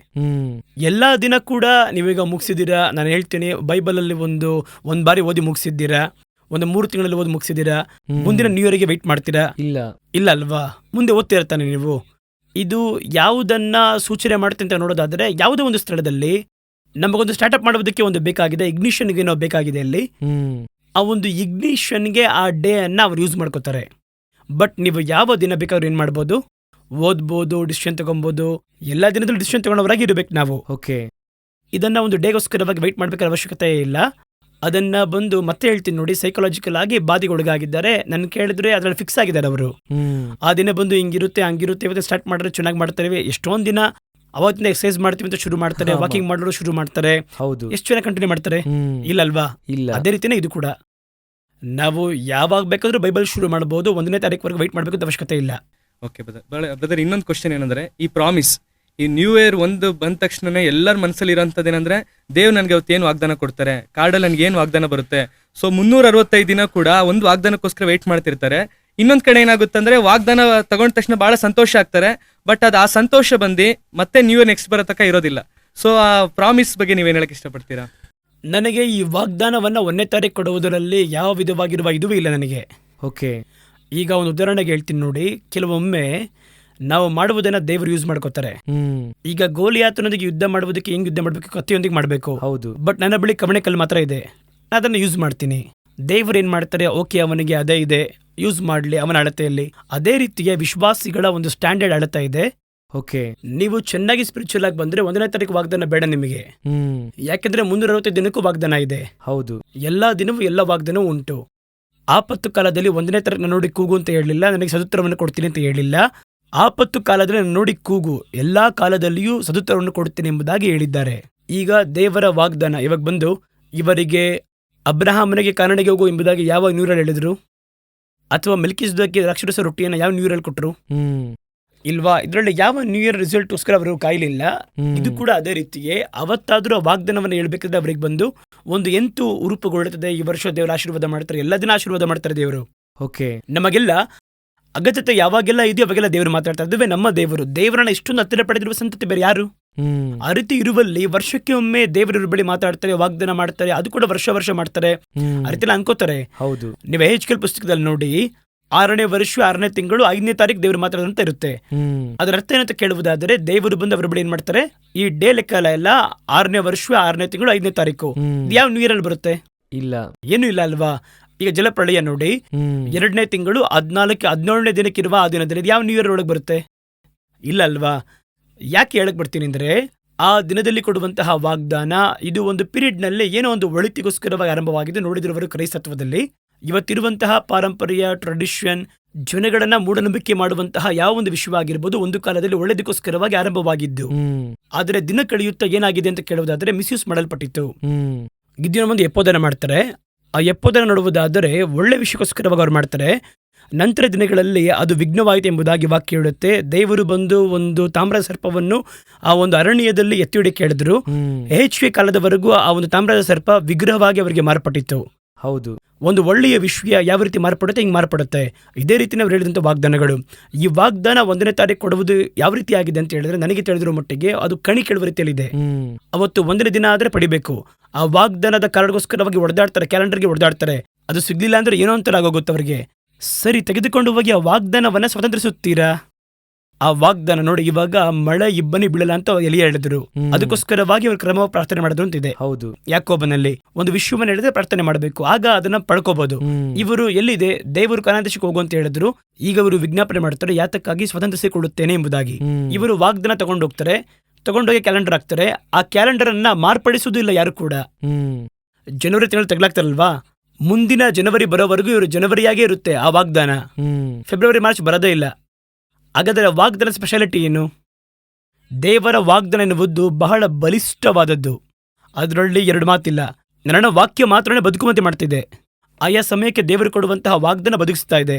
ಎಲ್ಲಾ ದಿನ ಕೂಡ ನೀವೀಗ ಮುಗಿಸಿದ್ದೀರಾ, ನಾನು ಹೇಳ್ತೀನಿ, ಬೈಬಲ್ ಅಲ್ಲಿ ಒಂದ್ ಬಾರಿ ಓದಿ ಮುಗಿಸಿದ್ದೀರಾ, ಒಂದು 3 ತಿಂಗಳಲ್ಲಿ ಓದಿ ಮುಗಿಸಿದ್ದೀರಾ, ಮುಂದಿನ ನ್ಯೂ ಇಯರ್ಗೆ ವೆಯ್ಟ್ ಮಾಡ್ತೀರಾ? ಇಲ್ಲ ಅಲ್ವಾ? ಮುಂದೆ ಓದ್ತಾ ಇರ್ತಾನೆ ನೀವು. ಇದು ಯಾವುದನ್ನ ಸೂಚನೆ ಮಾಡುತ್ತೆ ಅಂತ ನೋಡೋದಾದ್ರೆ, ಯಾವುದೋ ಒಂದು ಸ್ಥಳದಲ್ಲಿ ನಮಗೊಂದು ಸ್ಟಾರ್ಟ್ಅಪ್ ಮಾಡೋದಕ್ಕೆ ಒಂದು ಬೇಕಾಗಿದೆ, ಇಗ್ನಿಷನ್ಗೆ ನಾವು ಬೇಕಾಗಿದೆ. ಅಲ್ಲಿ ಆ ಒಂದು ಇಗ್ನಿಷನ್ಗೆ ಆ ಡೇ ಅನ್ನ ಅವ್ರು ಯೂಸ್ ಮಾಡ್ಕೋತಾರೆ. ಬಟ್ ನೀವು ಯಾವ ದಿನ ಬೇಕಾದ್ರೂ ಏನ್ ಮಾಡ್ಬೋದು, ಓದ್ಬೋದು, ಡಿಸಿಷನ್ ತಗೊಬೋದು. ಎಲ್ಲಾ ದಿನದಲ್ಲೂ ಡಿಸಿಷನ್ ತಗೊಂಡವರಾಗಿ ಇರಬೇಕು ನಾವು. ಇದನ್ನ ಒಂದು ಡೇಗೋಸ್ಕರವಾಗಿ ವೆಯ್ಟ್ ಮಾಡ್ಬೇಕಾದ ಅವಶ್ಯಕತೆ ಇಲ್ಲ. ಅದನ್ನ ಬಂದು ಮತ್ತೆ ಹೇಳ್ತೀನಿ ನೋಡಿ, ಸೈಕಾಲಜಿಕಲ್ ಆಗಿ ಬಾಧೆಗೊಳಗಾಗಿದ್ದಾರೆ. ನನ್ ಕೇಳಿದ್ರೆ ಅದ್ರಲ್ಲಿ ಫಿಕ್ಸ್ ಆಗಿದ್ದಾರೆ ಅವರು. ಆ ದಿನ ಬಂದು ಹಿಂಗಿರುತ್ತೆ ಹಂಗಿರುತ್ತೆ, ಇವತ್ತು ಸ್ಟಾರ್ಟ್ ಮಾಡಿದ್ರೆ ಚೆನ್ನಾಗಿ ಮಾಡ್ತಾರೆ. ಎಷ್ಟೊಂದ್ ದಿನ ಅವತ್ತಿನ ಎಕ್ಸರ್ಸೈಸ್ ಮಾಡ್ತೀವಿ ಅಂತ ಶುರು ಮಾಡ್ತಾರೆ, ವಾಕಿಂಗ್ ಮಾಡೋರು ಶುರು ಮಾಡ್ತಾರೆ. ಎಷ್ಟು ಜನ ಕಂಟಿನ್ಯೂ ಮಾಡ್ತಾರೆ? ಇಲ್ಲಲ್ವಾ? ಅದೇ ರೀತಿನೇ ಇದು ಕೂಡ. ನಾವು ಯಾವಾಗ ಬೇಕಾದ್ರೂ ಬೈಬಲ್ ಶುರು ಮಾಡಬಹುದು, 1ನೇ ತಾರೀಕುವರೆಗೆ ವೆಯ್ಟ್ ಮಾಡಬೇಕು ಅವಶ್ಯಕತೆ ಇಲ್ಲ. ಓಕೆ ಬ್ರದರ್, ಇನ್ನೊಂದು ಕ್ವಶನ್ ಏನಂದ್ರೆ, ಈ ಪ್ರಾಮಿಸ್, ಈ ನ್ಯೂ ಇಯರ್ ಒಂದು ಬಂದ ತಕ್ಷಣನೇ ಎಲ್ಲರ ಮನಸ್ಸಲ್ಲಿ ಇರೋಂಥದ್ದು ಏನಂದ್ರೆ, ದೇವ್ ನನಗೆ ಅವತ್ತು ಏನು ವಾಗ್ದಾನ ಕೊಡ್ತಾರೆ, ಕಾರ್ಡಲ್ಲಿ ನನಗೆ ಏನು ವಾಗ್ದಾನ ಬರುತ್ತೆ. ಸೊ 365 ದಿನ ಕೂಡ ಒಂದು ವಾಗ್ದಾನಕ್ಕೋಸ್ಕರ ವೆಯ್ಟ್ ಮಾಡ್ತಿರ್ತಾರೆ. ಇನ್ನೊಂದ್ ಕಡೆ ಏನಾಗುತ್ತೆ ಅಂದ್ರೆ, ವಾಗ್ದಾನ ತಗೊಂಡ ತಕ್ಷಣ ಬಹಳ ಸಂತೋಷ ಆಗ್ತಾರೆ, ಬಟ್ ಅದು ಆ ಸಂತೋಷ ಬಂದು ಮತ್ತೆ ನ್ಯೂ ಇಯರ್ ನೆಕ್ಸ್ಟ್ ಬರೋ ತನಕ ಇರೋದಿಲ್ಲ. ಸೊ ಆ ಪ್ರಾಮಿಸ್ ಬಗ್ಗೆ ನೀವೇನು ಹೇಳಕ್ ಇಷ್ಟಪಡ್ತೀರಾ? ನನಗೆ ಈ ವಾಗ್ದಾನವನ್ನ 1ನೇ ತಾರೀಕು ಕೊಡುವುದರಲ್ಲಿ ಯಾವ ವಿಧವಾಗಿರುವ ಇದುವೇ ಇಲ್ಲ ನನಗೆ. ಈಗ ಒಂದು ಉದಾಹರಣೆಗೆ ಹೇಳ್ತೀನಿ ನೋಡಿ, ಕೆಲವೊಮ್ಮೆ ನಾವು ಮಾಡುವುದನ್ನ ದೇವರು ಯೂಸ್ ಮಾಡ್ಕೋತಾರೆ. ಈಗ ಗೋಲಿಯಾತನೊಂದಿಗೆ ಯುದ್ಧ ಮಾಡುವುದಕ್ಕೆ ಹೆಂಗ್ ಯುದ್ಧ ಮಾಡ್ಬೇಕು, ಕತ್ತಿಯೊಂದಿಗೆ ಮಾಡ್ಬೇಕು. ಬಟ್ ನನ್ನ ಬಳಿ ಕವಣೆ ಕಲ್ಲು ಮಾತ್ರ ಇದೆ, ಅದನ್ನ ಯೂಸ್ ಮಾಡ್ತೀನಿ. ದೇವರು ಏನ್ ಮಾಡ್ತಾರೆ, ಓಕೆ ಅವನಿಗೆ ಅದೇ ಇದೆ, ಯೂಸ್ ಮಾಡ್ಲಿ ಅವನ ಅಳತೆಯಲ್ಲಿ. ಅದೇ ರೀತಿಯ ವಿಶ್ವಾಸಿಗಳ ಒಂದು ಸ್ಟ್ಯಾಂಡರ್ಡ್ ಅಳತೆ ಇದೆ. ನೀವು ಚೆನ್ನಾಗಿ ಸ್ಪಿರಿಚುವಲ್ ಆಗಿ ಬಂದ್ರೆ 1ನೇ ತಾರೀಕು ವಾಗ್ದಾನ ಬೇಡ ನಿಮಗೆ. ಯಾಕೆಂದ್ರೆ 365 ದಿನಕ್ಕೂ ವಾಗ್ದಾನ ಇದೆ. ಎಲ್ಲಾ ದಿನವೂ ಎಲ್ಲ ವಾಗ್ದಾನವೂ ಉಂಟು. ಆಪತ್ತು ಕಾಲದಲ್ಲಿ 1ನೇ ತಾರೀಕು ನೋಡಿ ಕೂಗು ಅಂತ ಹೇಳಲಿಲ್ಲ, ನನಗೆ ಸದುತ್ತರವನ್ನು ಕೊಡ್ತೀನಿ ಅಂತ ಹೇಳಿಲ್ಲ. ಆಪತ್ತು ಕಾಲದಲ್ಲಿ ನೋಡಿ ಕೂಗು, ಎಲ್ಲಾ ಕಾಲದಲ್ಲಿಯೂ ಸದುತ್ತರವನ್ನು ಕೊಡುತ್ತೇನೆ ಎಂಬುದಾಗಿ ಹೇಳಿದ್ದಾರೆ. ಈಗ ದೇವರ ವಾಗ್ದಾನ ಇವಾಗ ಬಂದು ಇವರಿಗೆ ಅಬ್ರಹಾಮನಿಗೆ ಕಾನಾನಿಗೆ ಹೋಗು ಎಂಬುದಾಗಿ ಯಾವ ನ್ಯೂ ಇಯರ್ ಹೇಳಿದ್ರು? ಅಥವಾ ಮೆಲ್ಕಿಸೆದೇಕಕ್ಕೆ ದ್ರಾಕ್ಷಾರಸ ರೊಟ್ಟಿಯನ್ನು ಯಾವ ನ್ಯೂ ಇಯರ್ ಕೊಟ್ಟರು? ಇಲ್ವಾ? ಇದರಲ್ಲಿ ಯಾವ ನ್ಯೂ ಇಯರ್ ರಿಸಲ್ಟ್ಗೋಸ್ಕರ ಅವರು ಕಾಯಲಿಲ್ಲ. ಇದು ಕೂಡ ಅದೇ ರೀತಿಯೇ, ಅವತ್ತಾದ್ರೂ ವಾಗ್ದಾನವನ್ನು ಹೇಳ್ಬೇಕಾದ್ರೆ ಅವರಿಗೆ ಬಂದು ಒಂದು ಎಂತು ರೂಪುಗೊಳ್ಳುತ್ತದೆ. ಈ ವರ್ಷ ದೇವರ ಆಶೀರ್ವಾದ ಮಾಡ್ತಾರೆ, ಎಲ್ಲ ದಿನ ಆಶೀರ್ವಾದ ಮಾಡ್ತಾರೆ ದೇವರು. ನಮಗೆಲ್ಲ ಅಗತ್ಯತೆ ಯಾವಾಗೆಲ್ಲ ಇದೆಯೋ ಅವಾಗೆಲ್ಲ ದೇವರು ಮಾತಾಡ್ತಾರೆ. ಅದುವೇ ನಮ್ಮ ದೇವರು. ದೇವರನ್ನ ಇಷ್ಟೊಂದು ಹತ್ತಿರ ಪಡೆದಿರುವ ಸಂತತಿ ಬೇರೆ ಯಾರು? ಆ ರೀತಿ ಇರುವಲ್ಲಿ ವರ್ಷಕ್ಕೆ ಒಮ್ಮೆ ದೇವರ ಬಳಿ ಮಾತಾಡ್ತಾರೆ, ವಾಗ್ದಾನ ಮಾಡ್ತಾರೆ, ಅದು ಕೂಡ ವರ್ಷ ಮಾಡ್ತಾರೆ. ಆ ರೀತಿ ಅನ್ಕೋತಾರೆ. ನೀವು HKL ಪುಸ್ತಕದಲ್ಲಿ ನೋಡಿ, 6ನೇ ವರ್ಷ 6ನೇ ತಿಂಗಳು 5ನೇ ತಾರೀಕು ದೇವರು ಮಾತಾಡೋದಂತ ಇರುತ್ತೆ. ಅದರ ಅರ್ಥ ಏನಂತ ಕೇಳುವುದಾದರೆ, ದೇವರು ಬಂದು ಅವರ ಬಳಿ ಏನ್ ಮಾಡ್ತಾರೆ, ಈ ಡೇ ಲೆಕ್ಕ ಎಲ್ಲ 6ನೇ ವರ್ಷ 6ನೇ ತಿಂಗಳು 5ನೇ ತಾರೀಕು ಯಾವ ನ್ಯೂ ಇಯರ್ ಅಲ್ಲಿ ಬರುತ್ತೆ? ಏನು ಇಲ್ಲ ಅಲ್ವಾ? ಈಗ ಜಲಪ್ರಳಯ ನೋಡಿ, 2ನೇ ತಿಂಗಳು 17ನೇ ದಿನಕ್ಕಿರುವ ಆ ದಿನದಲ್ಲಿ ಯಾವ ನ್ಯೂ ಇಯರ್ ಒಳಗೆ ಬರುತ್ತೆ? ಇಲ್ಲ ಅಲ್ವಾ? ಯಾಕೆ ಹೇಳಕ್ ಬರ್ತೀನಿ ಅಂದ್ರೆ, ಆ ದಿನದಲ್ಲಿ ಕೊಡುವಂತಹ ವಾಗ್ದಾನ ಇದು ಒಂದು ಪೀರಿಯಡ್ ನಲ್ಲಿ ಏನೋ ಒಂದು ಒಳಿತಿಗೋಸ್ಕರವಾಗಿ ಆರಂಭವಾಗಿದೆ. ನೋಡಿದಿರುವರು ಕ್ರೈಸ್ತತ್ವದಲ್ಲಿ ಇವತ್ತಿರುವಂತಹ ಪಾರಂಪರ್ಯ ಟ್ರೆಡಿಷನ್ ಜನಗಳನ್ನ ಮೂಢನಂಬಿಕೆ ಮಾಡುವಂತಹ ಯಾವ ಒಂದು ವಿಷಯ ಆಗಿರ್ಬೋದು ಒಂದು ಕಾಲದಲ್ಲಿ ಒಳ್ಳೆದಕ್ಕೋಸ್ಕರವಾಗಿ ಆರಂಭವಾಗಿದ್ದು, ಆದರೆ ದಿನ ಕಳೆಯುತ್ತಾ ಏನಾಗಿದೆ ಅಂತ ಕೇಳುವುದಾದರೆ ಮಿಸ್ಯೂಸ್ ಮಾಡಲ್ಪಟ್ಟಿತ್ತು. ಗಿದ್ಯೋನ ಮುಂದೆ ಎಪ್ಪೋದನ ಮಾಡ್ತಾರೆ. ಆ ಎಪ್ಪೋದನ ನೋಡುವುದಾದರೆ ಒಳ್ಳೆ ವಿಷಯಕ್ಕೋಸ್ಕರವಾಗಿ ಅವ್ರು ಮಾಡ್ತಾರೆ. ನಂತರ ದಿನಗಳಲ್ಲಿ ಅದು ವಿಘ್ನವಾಯಿತು ಎಂಬುದಾಗಿ ವಾಕ್ಯ ಹೇಳುತ್ತೆ. ದೇವರು ಬಂದು ಒಂದು ತಾಮ್ರದ ಸರ್ಪವನ್ನು ಆ ಒಂದು ಅರಣ್ಯದಲ್ಲಿ ಎತ್ತಿ ಹಿಡಿಯಕ್ಕೆ ಹೇಳಿದ್ರು. ಯೆಹೋಶುವ ಕಾಲದವರೆಗೂ ಆ ಒಂದು ತಾಮ್ರದ ಸರ್ಪ ವಿಗ್ರಹವಾಗಿ ಅವರಿಗೆ ಮಾರ್ಪಟ್ಟಿತ್ತು. ಹೌದು, ಒಂದು ಒಳ್ಳೆಯ ವಿಷಯ ಯಾವ ರೀತಿ ಮಾರ್ಪಡುತ್ತೆ ಹಿಂಗೆ ಮಾರ್ಪಡುತ್ತೆ. ಇದೇ ರೀತಿ ನಾವು ಹೇಳಿದಂಥ ವಾಗ್ದಾನಗಳು, ಈ ವಾಗ್ದಾನ 1ನೇ ತಾರೀಕು ಕೊಡುವುದು ಯಾವ ರೀತಿ ಆಗಿದೆ ಅಂತ ಹೇಳಿದ್ರೆ, ನನಗೆ ತಿಳಿದಿರೋ ಮಟ್ಟಿಗೆ ಅದು ಕಣಿ ಕೇಳುವ ರೀತಿಯಲ್ಲಿದೆ. ಅವತ್ತು 1ನೇ ದಿನ ಆದರೆ ಪಡಿಬೇಕು. ಆ ವಾಗ್ದಾನದ ಕಾರಣಕ್ಕೋಸ್ಕರವಾಗಿ ಹೊಡೆದಾಡ್ತಾರೆ, ಕ್ಯಾಲೆಂಡರ್ಗೆ ಹೊಡೆದಾಡ್ತಾರೆ. ಅದು ಸಿಗ್ಲಿಲ್ಲ ಅಂದ್ರೆ ಏನೋ ಅಂತರ ಆಗೋಗುತ್ತೆ ಅವರಿಗೆ. ಸರಿ, ತೆಗೆದುಕೊಂಡು ಹೋಗಿ ಆ ವಾಗ್ದಾನವನ್ನ ಸ್ವತಂತ್ರಿಸುತ್ತೀರಾ? ಆ ವಾಗ್ದಾನ ನೋಡಿ, ಇವಾಗ ಮಳೆ ಇಬ್ಬನಿ ಬೀಳಲ್ಲ ಅಂತ ಎಲಿಯ ಹೇಳಿದ್ರು. ಅದಕ್ಕೋಸ್ಕರವಾಗಿ ಅವರು ಕ್ರಮ ಪ್ರಾರ್ಥನೆ ಮಾಡಿದ್ರು ಅಂತಿದೆ. ಹೌದು, ಯಾಕೋಬನಲ್ಲಿ ಒಂದು ವಿಷಯವನ್ನು ಹೇಳಿದ್ರೆ ಪ್ರಾರ್ಥನೆ ಮಾಡಬೇಕು, ಆಗ ಅದನ್ನ ಪಡ್ಕೋಬಹುದು. ಇವರು ಎಲ್ಲಿದೆ ದೇವರು ಕಾನಾದೇಶಕ್ಕೆ ಹೋಗು ಅಂತ ಹೇಳಿದ್ರು. ಈಗ ಇವರು ವಿಜ್ಞಾಪನೆ ಮಾಡ್ತಾರೆ, ಯಾತಕ್ಕಾಗಿ ಸ್ವತಂತ್ರಿಸಿಕೊಳ್ಳುತ್ತೇನೆ ಎಂಬುದಾಗಿ. ಇವರು ವಾಗ್ದಾನ ತಗೊಂಡು ಹೋಗ್ತಾರೆ, ತಗೊಂಡೋಗಿ ಕ್ಯಾಲೆಂಡರ್ ಹಾಕ್ತಾರೆ. ಆ ಕ್ಯಾಲೆಂಡರ್ ಅನ್ನ ಮಾರ್ಪಡಿಸುವುದಿಲ್ಲ ಯಾರು ಕೂಡ. ಜನವರಿ ತಿಂಗಳು ತಗ್ಲಾಕ್ತಾರಲ್ವಾ, ಮುಂದಿನ ಜನವರಿ ಬರೋವರೆಗೂ ಇವರು ಜನವರಿಯಾಗೇ ಇರುತ್ತೆ ಆ ವಾಗ್ದಾನ. ಫೆಬ್ರವರಿ ಮಾರ್ಚ್ ಬರೋದೇ ಇಲ್ಲ. ಹಾಗಾದರೆ ವಾಗ್ದಾನ ಸ್ಪೆಷಾಲಿಟಿ ಏನು? ದೇವರ ವಾಗ್ದಾನ ಎನ್ನುವುದು ಬಹಳ ಬಲಿಷ್ಠವಾದದ್ದು. ಅದರಲ್ಲಿ 2 ಮಾತಿಲ್ಲ. ನನ್ನ ವಾಕ್ಯ ಮಾತ್ರನೇ ಬದುಕುವಂತೆ ಮಾಡ್ತಿದೆ. ಆಯಾ ಸಮಯಕ್ಕೆ ದೇವರು ಕೊಡುವಂತಹ ವಾಗ್ದಾನ ಬದುಕಿಸ್ತಾ ಇದೆ.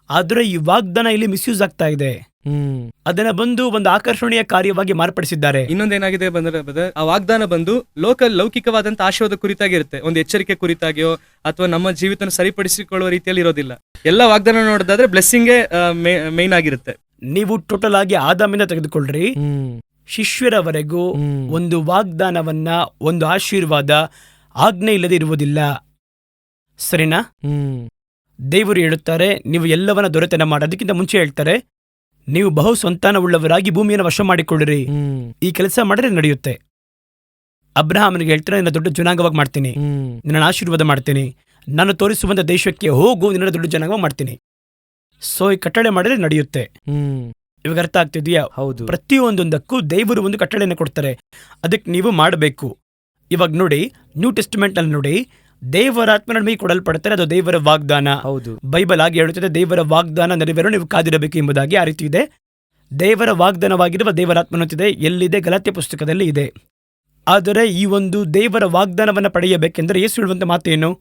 ಆದರೆ ಈ ವಾಗ್ದಾನ ಇಲ್ಲಿ ಮಿಸ್ಯೂಸ್ ಆಗ್ತಾ ಇದೆ. ಅದನ್ನ ಬಂದು ಒಂದು ಆಕರ್ಷಣೀಯ ಕಾರ್ಯವಾಗಿ ಮಾರ್ಪಡಿಸಿದ್ದಾರೆ. ಇನ್ನೊಂದೇನಾಗಿದೆ ಬಂದ್ರೆ, ಆ ವಾಗ್ದಾನ ಬಂದು ಲೌಕಿಕವಾದಂತ ಆಶಯದ ಕುರಿತಾಗಿರುತ್ತೆ. ಒಂದು ಎಚ್ಚರಿಕೆ ಕುರಿತಾಗಿಯೋ ಅಥವಾ ನಮ್ಮ ಜೀವಿತ ಸರಿಪಡಿಸಿಕೊಳ್ಳುವ ರೀತಿಯಲ್ಲಿ ಇರೋದಿಲ್ಲ. ಎಲ್ಲ ವಾಗ್ದಾನ ನೋಡೋದಾದ್ರೆ ಬ್ಲೆಸ್ಸಿಂಗೇ ಮೇನ್ ಆಗಿರುತ್ತೆ. ನೀವು ಟೋಟಲ್ ಆಗಿ ಆದಾಮಿಂದ ತೆಗೆದುಕೊಳ್ಳ್ರಿ, ಶಿಷ್ಯರವರೆಗೂ ಒಂದು ವಾಗ್ದಾನವನ್ನ, ಒಂದು ಆಶೀರ್ವಾದ, ಆಜ್ಞೆ ಇಲ್ಲದೆ ಇರುವುದಿಲ್ಲ. ಸರಿನಾ? ದೇವರು ಹೇಳುತ್ತಾರೆ, ನೀವು ಎಲ್ಲವನ್ನ ದೊರೆತನ ಮಾಡೋದಕ್ಕಿಂತ ಮುಂಚೆ ಹೇಳ್ತಾರೆ, ನೀವು ಬಹು ಸಂತಾನವುಳ್ಳವರಾಗಿ ಭೂಮಿಯನ್ನು ವಶ ಮಾಡಿಕೊಳ್ಳಿರಿ. ಈ ಕೆಲಸ ಮಾಡಿದ್ರೆ ನಡೆಯುತ್ತೆ. ಅಬ್ರಹಾಮನಿಗೆ ಹೇಳ್ತಾರೆ, ನಿನ್ನ ದೊಡ್ಡ ಜನಾಂಗವಾಗಿ ಮಾಡ್ತೀನಿ, ನಿನ್ನ ಆಶೀರ್ವಾದ ಮಾಡ್ತೀನಿ, ನಾನು ತೋರಿಸುವಂತ ದೇಶಕ್ಕೆ ಹೋಗು, ನಿನ್ನ ದೊಡ್ಡ ಜನಾಂಗವಾಗಿ ಮಾಡ್ತೀನಿ. ಸೊ ಈ ಕಟ್ಟಳೆ ಮಾಡಿದ್ರೆ ನಡೆಯುತ್ತೆ. ಇವಾಗ ಅರ್ಥ ಆಗ್ತಿದ್ಯಾ? ಹೌದು, ಪ್ರತಿಯೊಂದೊಂದಕ್ಕೂ ದೇವರು ಒಂದು ಕಟ್ಟಳೆಯನ್ನು ಕೊಡ್ತಾರೆ, ಅದಕ್ಕೆ ನೀವು ಮಾಡಬೇಕು. ಇವಾಗ ನೋಡಿ, ನ್ಯೂ ಟೆಸ್ಟಿಮೆಂಟ್ ಅಲ್ಲಿ ನೋಡಿ, ದೇವರ ಆತ್ಮನ ನಮಗೆ ಕೊಡಲ್ಪಡ್ತಾರೆ, ಅದು ದೇವರ ವಾಗ್ದಾನ. ಹೌದು, ಬೈಬಲ್ ಆಗಿ ಹೇಳುತ್ತದೆ, ದೇವರ ವಾಗ್ದಾನ ನೆರವೇರೋ ನೀವು ಕಾದಿರಬೇಕು ಎಂಬುದಾಗಿ. ಆ ರೀತಿ ಇದೆ. ದೇವರ ವಾಗ್ದಾನವಾಗಿರುವ ದೇವರ ಆತ್ಮನಂತಿದೆ. ಎಲ್ಲಿದೆ? ಗಲಾತ್ಯ ಪುಸ್ತಕದಲ್ಲಿ ಇದೆ. ಆದರೆ ಈ ಒಂದು ದೇವರ ವಾಗ್ದಾನವನ್ನ ಪಡೆಯಬೇಕೆಂದ್ರೆ ಯೇಸು ಹೇಳುವಂತ ಮಾತೇನು?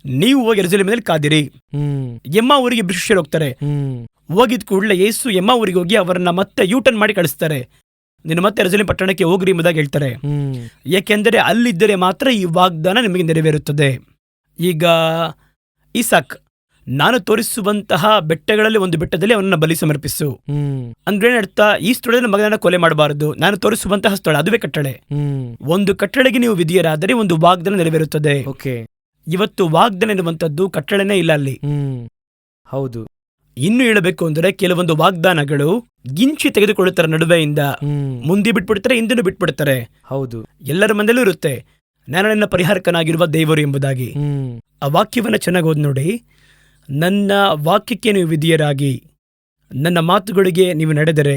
ನೀವು ಹೋಗಿ ಯೆರೂಸಲೇಮಿನಲ್ಲಿ ಕಾದಿರಿ. ಎಮ್ಮ ಊರಿಗೆ ಶಿಷ್ಯರು ಹೋಗ್ತಾರೆ. ಹೋಗಿದ್ ಕೂಡಲೇ ಯೇಸು ಎಮ್ಮ ಊರಿಗೆ ಹೋಗಿ ಅವರನ್ನ ಮತ್ತೆ ಯೂಟರ್ನ್ ಮಾಡಿ ಕಳಿಸ್ತಾರೆ. ನೀನು ಮತ್ತೆ ಯೆರೂಸಲೇಮ್ ಪಟ್ಟಣಕ್ಕೆ ಹೋಗ್ರಿ ಎಂಬುದಾಗಿ ಹೇಳ್ತಾರೆ. ಯಾಕೆಂದರೆ ಅಲ್ಲಿದ್ದರೆ ಮಾತ್ರ ಈ ವಾಗ್ದಾನ ನಿಮಗೆ ನೆರವೇರುತ್ತದೆ. ಈಗ ಇಸಾಕ್, ನಾನು ತೋರಿಸುವಂತಹ ಬೆಟ್ಟಗಳಲ್ಲಿ ಒಂದು ಬೆಟ್ಟದಲ್ಲಿ ಅವನನ್ನ ಬಲಿ ಸಮರ್ಪಿಸು ಅಂದ್ರೆ ಅರ್ಥ, ಈ ಸ್ಥಳದಲ್ಲಿ ಮಗನನ್ನ ಕೊಲೆ ಮಾಡಬಾರದು. ನಾನು ತೋರಿಸುವಂತಹ ಸ್ಥಳ, ಅದುವೇ ಕಟ್ಟಳೆ. ಒಂದು ಕಟ್ಟಳೆಗೆ ನೀವು ವಿಧಿಯರಾದರೆ ಒಂದು ವಾಗ್ದಾನ ನೆರವೇರುತ್ತದೆ. ಇವತ್ತು ವಾಗ್ದಾನ ಎನ್ನುವಂಥದ್ದು ಕಟ್ಟಳೆನೇ ಇಲ್ಲ ಅಲ್ಲಿ. ಹೌದು, ಇನ್ನು ಹೇಳಬೇಕು ಅಂದ್ರೆ ಕೆಲವೊಂದು ವಾಗ್ದಾನಗಳು ಗಿಂಚಿ ತೆಗೆದುಕೊಳ್ಳುತ್ತಾರೆ, ನಡುವೆಯಿಂದ ಮುಂದೆ ಬಿಟ್ಬಿಡ್ತಾರೆ, ಹಿಂದೂ ಬಿಟ್ಬಿಡ್ತಾರೆ. ಹೌದು, ಎಲ್ಲರ ಮಂದಲೂ ಇರುತ್ತೆ, ನಾನು ನನ್ನ ಪರಿಹಾರಕನಾಗಿರುವ ದೇವರು ಎಂಬುದಾಗಿ. ಆ ವಾಕ್ಯವನ್ನ ಚೆನ್ನಾಗಿ ಓದಿ ನೋಡಿ. ನನ್ನ ವಾಕ್ಯಕ್ಕೆ ನೀವು ವಿಧಿಯರಾಗಿ ನನ್ನ ಮಾತುಗಳಿಗೆ ನೀವು ನಡೆದರೆ